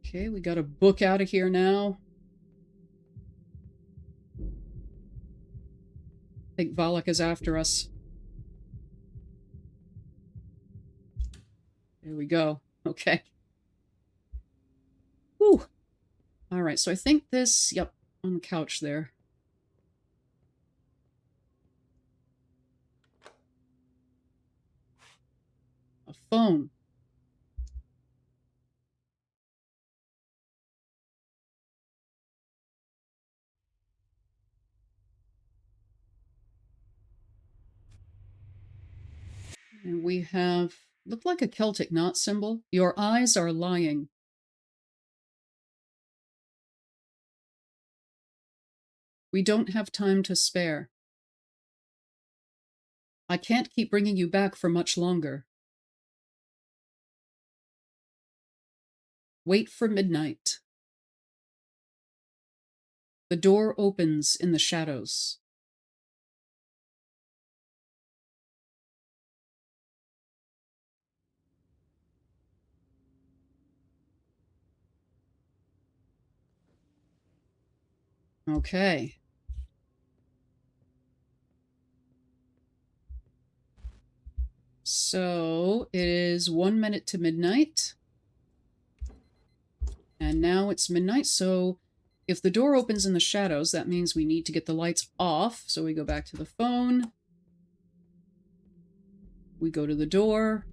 Speaker 1: Okay, we got a book out of here now. I think Valak is after us. There we go. Okay. Whew. All right, so I think this, yep, on the couch there. A phone. And we have, look like a Celtic knot symbol. Your eyes are lying. We don't have time to spare. I can't keep bringing you back for much longer. Wait for midnight. The door opens in the shadows. Okay. So it is 1 minute to midnight. And now it's midnight, so if the door opens in the shadows, that means we need to get the lights off. So we go back to the phone. We go to the door.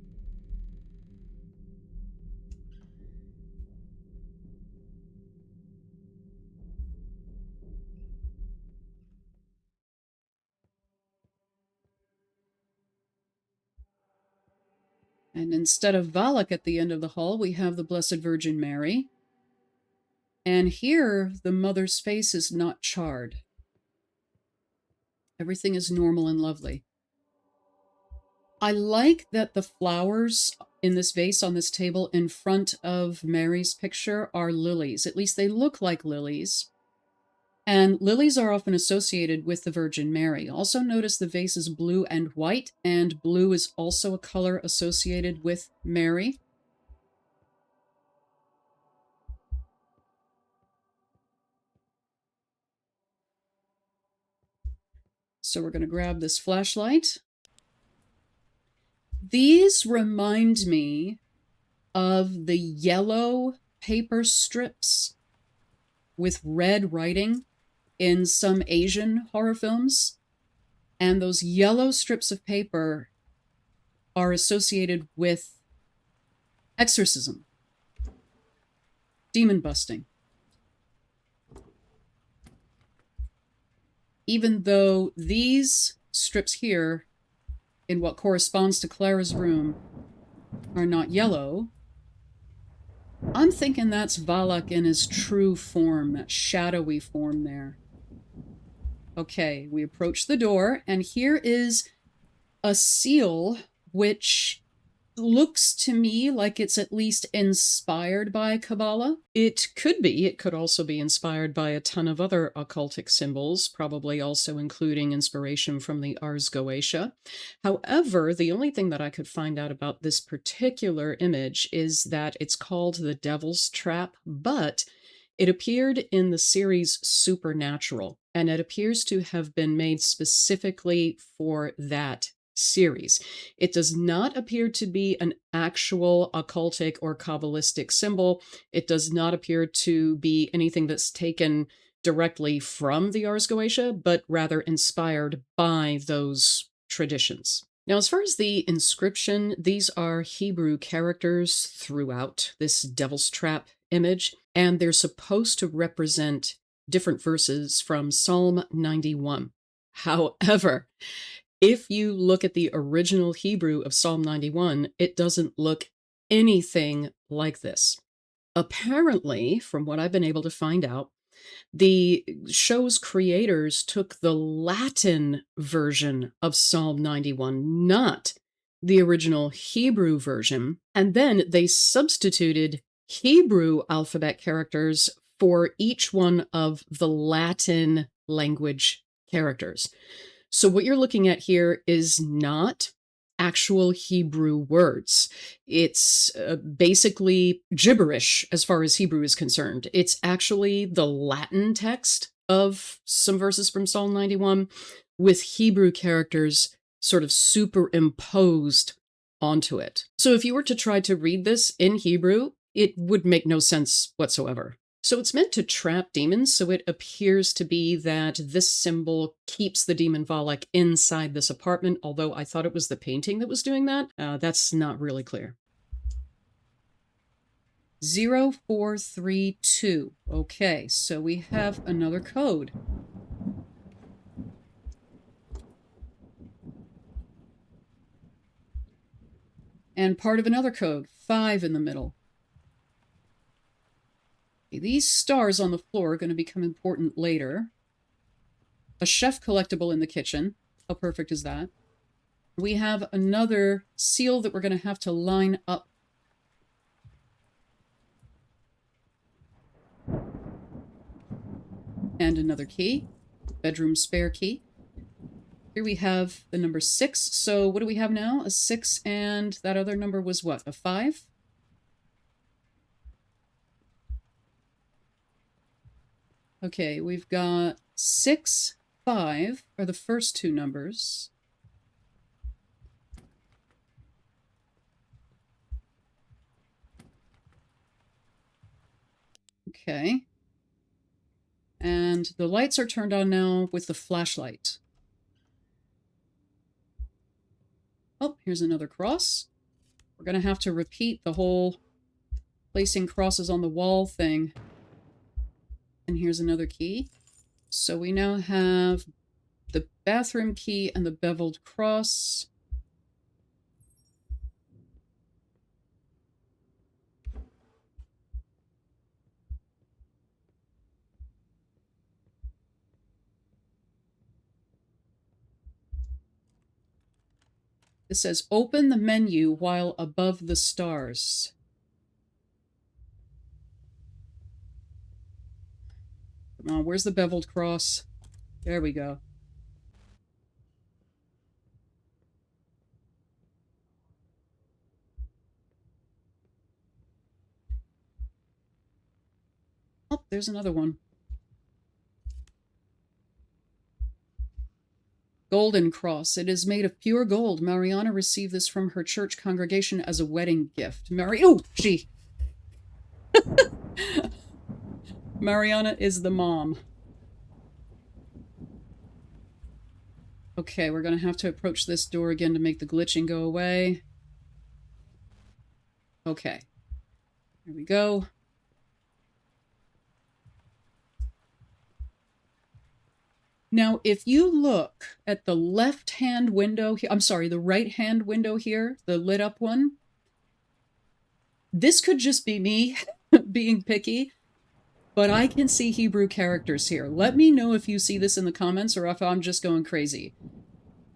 Speaker 1: And instead of Valak at the end of the hall, we have the Blessed Virgin Mary. And here, the mother's face is not charred. Everything is normal and lovely. I like that the flowers in this vase on this table in front of Mary's picture are lilies. At least they look like lilies. And lilies are often associated with the Virgin Mary. Also notice the vase is blue and white, and blue is also a color associated with Mary. So we're going to grab this flashlight. These remind me of the yellow paper strips with red writing in some Asian horror films. And those yellow strips of paper are associated with exorcism, demon busting. Even though these strips here, in what corresponds to Clara's room, are not yellow, I'm thinking that's Valak in his true form, that shadowy form there. Okay, we approach the door, and here is a seal which looks to me like it's at least inspired by Kabbalah. It could be. It could also be inspired by a ton of other occultic symbols, probably also including inspiration from the Ars Goetia. However, the only thing that I could find out about this particular image is that it's called the Devil's Trap, but it appeared in the series Supernatural, and it appears to have been made specifically for that series. It does not appear to be an actual occultic or Kabbalistic symbol. It does not appear to be anything that's taken directly from the Ars Goetia, but rather inspired by those traditions. Now, as far as the inscription, these are Hebrew characters throughout this devil's trap image, and they're supposed to represent different verses from Psalm 91. However, if you look at the original Hebrew of Psalm 91, it doesn't look anything like this. Apparently, from what I've been able to find out, the show's creators took the Latin version of Psalm 91, not the original Hebrew version, and then they substituted Hebrew alphabet characters for each one of the Latin language characters. So what you're looking at here is not actual Hebrew words. It's basically gibberish as far as Hebrew is concerned. It's actually the Latin text of some verses from Psalm 91 with Hebrew characters sort of superimposed onto it. So if you were to try to read this in Hebrew, it would make no sense whatsoever. So it's meant to trap demons, so it appears to be that this symbol keeps the demon Valak inside this apartment, although I thought it was the painting that was doing that. That's not really clear. 0432. Okay, so we have another code. And part of another code, 5 in the middle. These stars on the floor are going to become important later. A chef collectible in the kitchen. How perfect is that? We have another seal that we're going to have to line up. And another key. Bedroom spare key. Here we have the number 6. So what do we have now? A 6, and that other number was what? A 5? Okay, we've got 6, 5 are the first two numbers. Okay. And the lights are turned on now with the flashlight. Oh, here's another cross. We're going to have to repeat the whole placing crosses on the wall thing. And here's another key. So we now have the bathroom key and the beveled cross. It says, open the menu while above the stars. Come on, where's the beveled cross? There we go. Oh, there's another one. Golden cross. It is made of pure gold. Mariana received this from her church congregation as a wedding gift. Oh, gee. Mariana is the mom. Okay, we're going to have to approach this door again to make the glitching go away. Okay. Here we go. Now, if you look at the left-hand window here, I'm sorry, the right-hand window here, the lit up one, this could just be me being picky, but I can see Hebrew characters here. Let me know if you see this in the comments or if I'm just going crazy.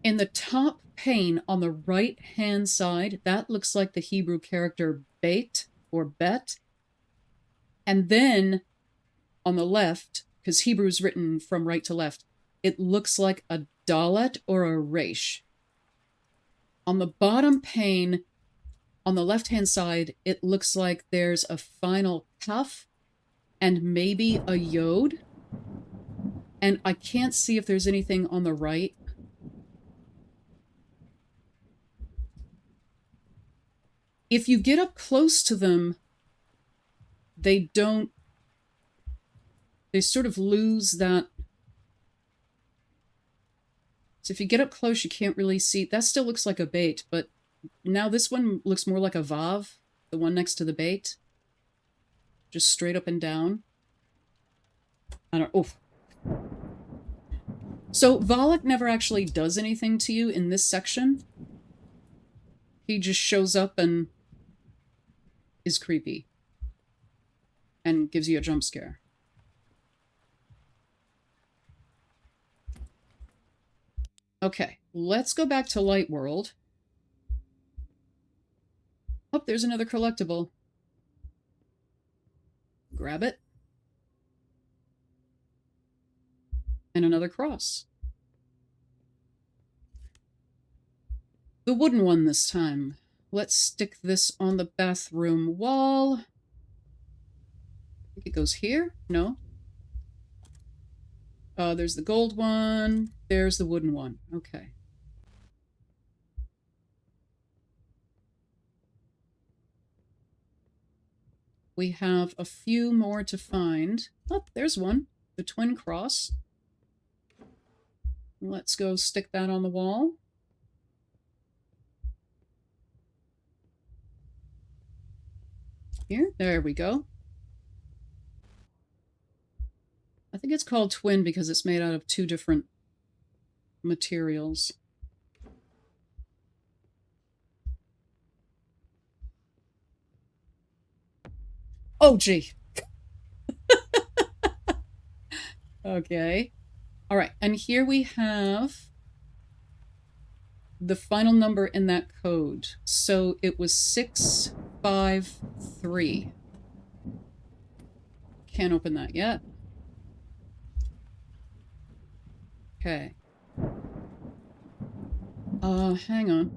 Speaker 1: In the top pane on the right-hand side, that looks like the Hebrew character bait or bet. And then on the left, because Hebrew's written from right to left, it looks like a dalet or a resh. On the bottom pane, on the left-hand side, it looks like there's a final kaf and maybe a yod. And I can't see if there's anything on the right. If you get up close to them, they sort of lose that. So if you get up close, you can't really see. That still looks like a bait, but now this one looks more like a vav, the one next to the bait. Just straight up and down. I don't. Oh. So Valak never actually does anything to you in this section. He just shows up and is creepy. And gives you a jump scare. Okay, let's go back to Light World. Oh, there's another collectible. Grab it. And another cross. The wooden one this time. Let's stick this on the bathroom wall. I think it goes here? No. There's the gold one. There's the wooden one. Okay. We have a few more to find. Oh, there's one. The twin cross. Let's go stick that on the wall. Here. There we go. I think it's called twin because it's made out of two different materials. Oh, gee. Okay. All right. And here we have the final number in that code. So it was 653. Can't open that yet. Okay. Hang on.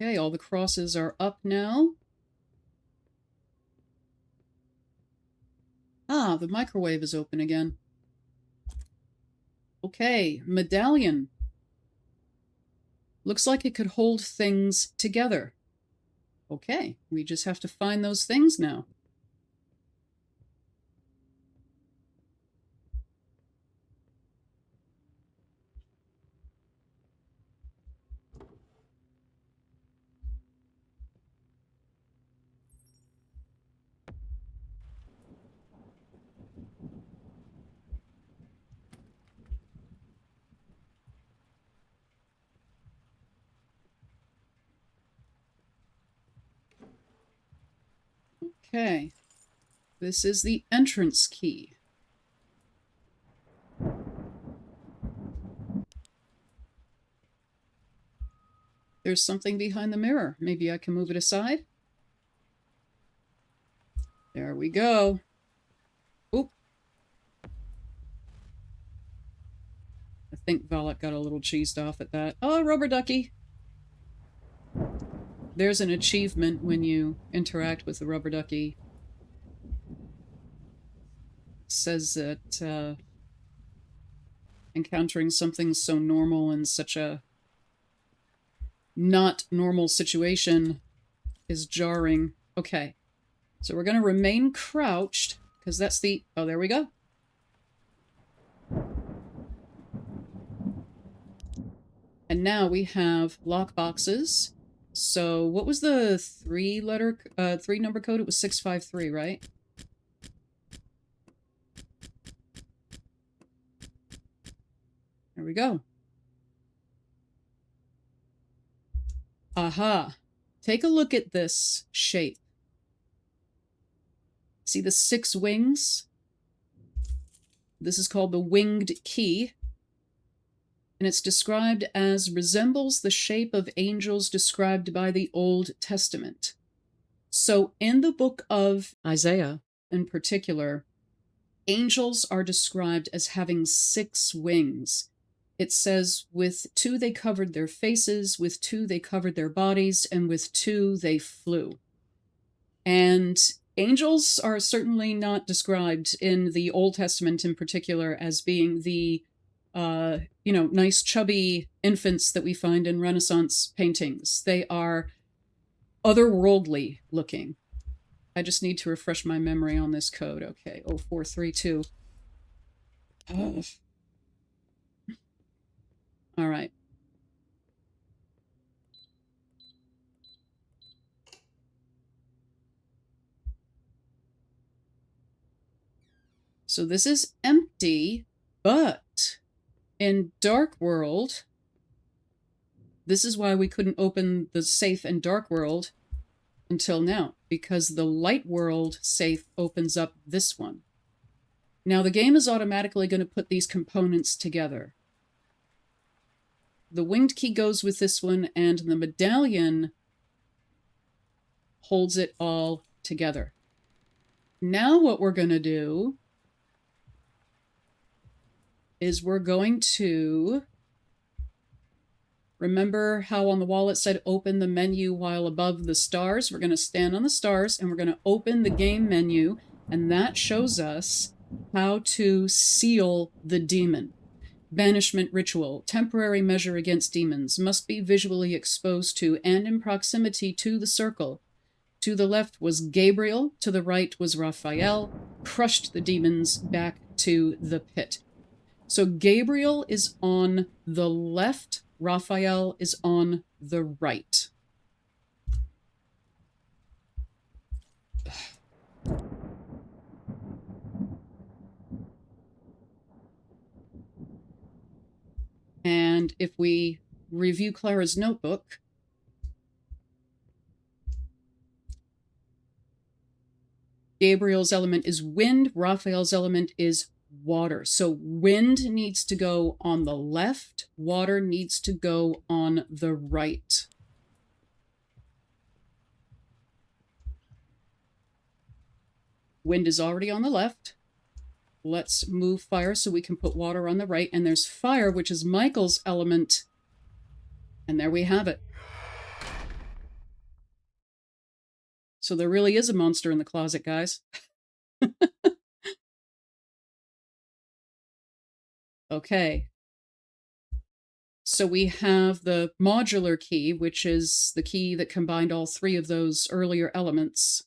Speaker 1: Okay, all the crosses are up now. Ah, the microwave is open again. Okay, medallion. Looks like it could hold things together. Okay, we just have to find those things now. Okay, this is the entrance key. There's something behind the mirror. Maybe I can move it aside. There we go. Oop. I think Valak got a little cheesed off at that. Oh, rubber ducky. There's an achievement when you interact with the rubber ducky. It says that encountering something so normal in such a not normal situation is jarring. Okay. So we're going to remain crouched, because that's the... Oh, there we go. And now we have lockboxes. So what was the three number code? It was 653, right? There we go. Aha. Take a look at this shape. See the 6 wings? This is called the winged key. And it's described as resembles the shape of angels described by the Old Testament. So in the book of Isaiah, in particular, angels are described as having 6 wings. It says, with 2 they covered their faces, with 2 they covered their bodies, and with 2 they flew. And angels are certainly not described in the Old Testament in particular as being the nice chubby infants that we find in Renaissance paintings. They are otherworldly looking. I just need to refresh my memory on this code. Okay, 0432. Oh. All right. So this is empty, but in Dark World, this is why we couldn't open the safe in Dark World until now, because the Light World safe opens up this one. Now the game is automatically going to put these components together. The winged key goes with this one, and the medallion holds it all together. Now what we're going to do is we're going to remember how on the wall it said open the menu while above the stars. We're going to stand on the stars and we're going to open the game menu, and that shows us how to seal the demon. Banishment ritual. Temporary measure against demons. Must be visually exposed to and in proximity to the circle. To the left was Gabriel. To the right was Raphael. Crushed the demons back to the pit. So Gabriel is on the left. Raphael is on the right. And if we review Clara's notebook, Gabriel's element is wind, Raphael's element is water. So wind needs to go on the left, water needs to go on the right. Wind is already on the left. Let's move fire so we can put water on the right. And there's fire, which is Michael's element. And there we have it. So there really is a monster in the closet, guys. Okay. So we have the modular key, which is the key that combined all 3 of those earlier elements.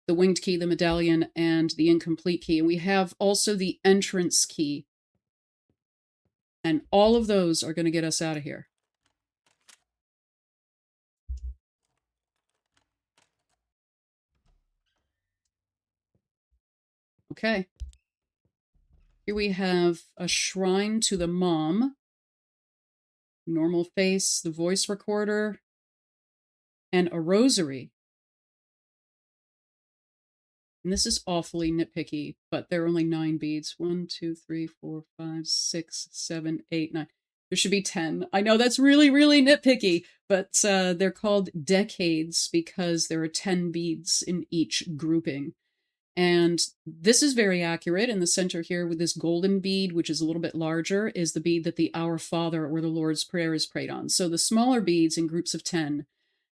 Speaker 1: The winged key, the medallion, and the incomplete key. And we have also the entrance key. And all of those are going to get us out of here. Okay. Here we have a shrine to the mom, normal face, the voice recorder, and a rosary. And this is awfully nitpicky, but there are only 9 beads. 1, 2, 3, 4, 5, 6, 7, 8, 9. There should be 10. I know that's really, really nitpicky, but they're called decades because there are 10 beads in each grouping. And this is very accurate. In the center here with this golden bead, which is a little bit larger, is the bead that the Our Father or the Lord's Prayer is prayed on. So the smaller beads in groups of 10,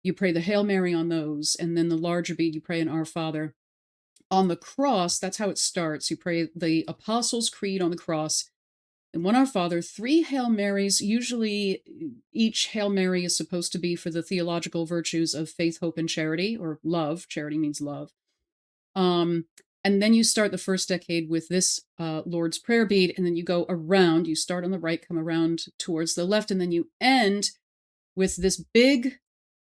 Speaker 1: you pray the Hail Mary on those, and then the larger bead, you pray an Our Father. On the cross, that's how it starts. You pray the Apostles' Creed on the cross, and one Our Father, 3 Hail Marys. Usually each Hail Mary is supposed to be for the theological virtues of faith, hope, and charity, or love. Charity means love. And then you start the first decade with this Lord's Prayer bead, and then you go around. You start on the right, come around towards the left, and then you end with this big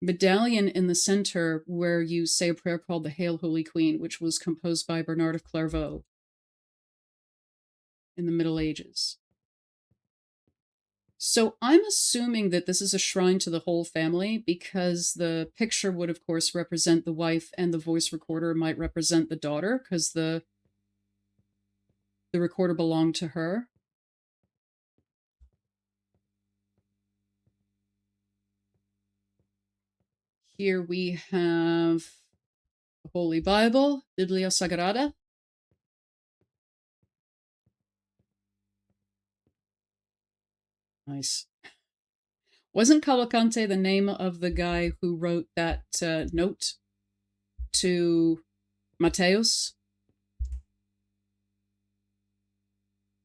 Speaker 1: medallion in the center where you say a prayer called the Hail Holy Queen, which was composed by Bernard of Clairvaux in the Middle Ages. So I'm assuming that this is a shrine to the whole family because the picture would, of course, represent the wife and the voice recorder might represent the daughter because the recorder belonged to her. Here we have the Holy Bible, Biblia Sagrada. Nice. Wasn't Cavalcante the name of the guy who wrote that note to Mateus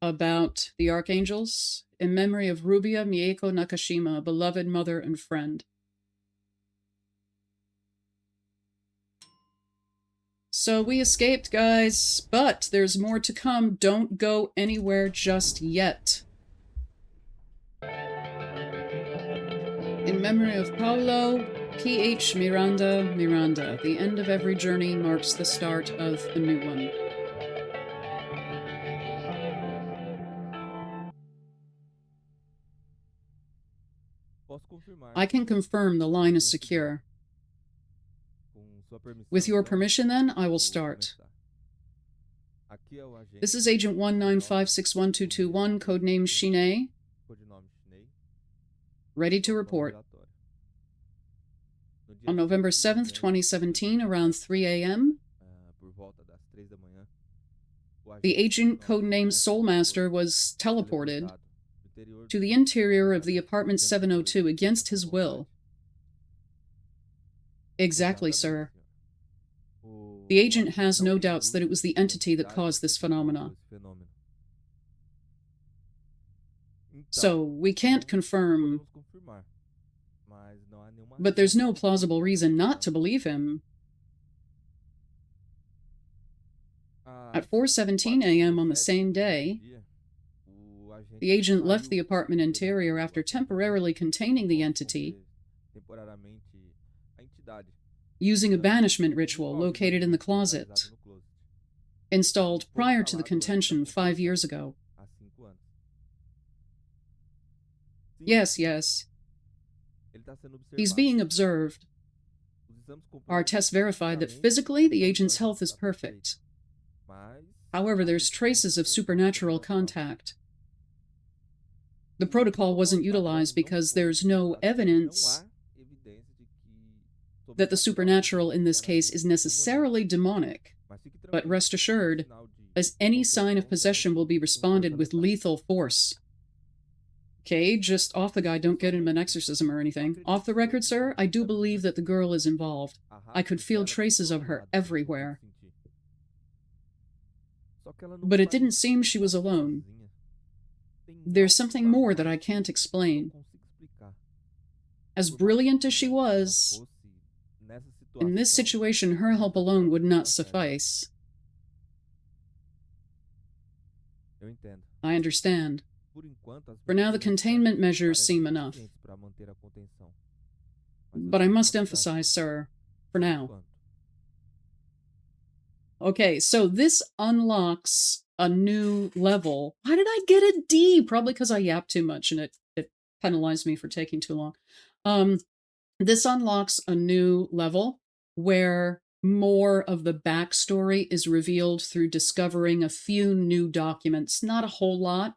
Speaker 1: about the archangels? In memory of Rubia Mieko Nakashima, beloved mother and friend. So we escaped, guys, but there's more to come. Don't go anywhere just yet. In memory of Paulo P.H. Miranda, the end of every journey marks the start of a new one. I can confirm the line is secure. With your permission, then, I will start. This is Agent 195612221, codename Shine. Ready to report. On November 7th, 2017, around 3 a.m., the agent codenamed Soulmaster was teleported to the interior of the apartment 702 against his will. Exactly, sir. The agent has no doubts that it was the entity that caused this phenomena. So, we can't confirm, but there's no plausible reason not to believe him. At 4:17 a.m. on the same day, the agent left the apartment interior after temporarily containing the entity using a banishment ritual located in the closet, installed prior to the contention 5 years ago. Yes. He's being observed. Our tests verified that physically the agent's health is perfect. However, there's traces of supernatural contact. The protocol wasn't utilized because there's no evidence that the supernatural in this case is necessarily demonic. But rest assured, as any sign of possession will be responded with lethal force. Okay, just off the guy, don't get him an exorcism or anything. Off the record, sir, I do believe that the girl is involved. I could feel traces of her everywhere. But it didn't seem she was alone. There's something more that I can't explain. As brilliant as she was, in this situation, her help alone would not suffice. I understand. For now, the containment measures seem enough. But I must emphasize, sir, for now. Okay, so this unlocks a new level. Why did I get a D? Probably because I yapped too much and it penalized me for taking too long. This unlocks a new level where more of the backstory is revealed through discovering a few new documents. Not a whole lot,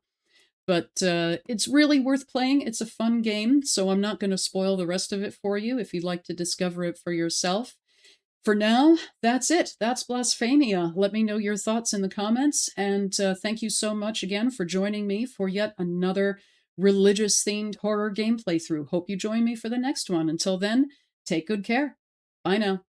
Speaker 1: but it's really worth playing. It's a fun game, so I'm not going to spoil the rest of it for you if you'd like to discover it for yourself. For now, that's it. That's Blasphemia. Let me know your thoughts in the comments, and thank you so much again for joining me for yet another religious-themed horror game playthrough. Hope you join me for the next one. Until then, take good care. Bye now.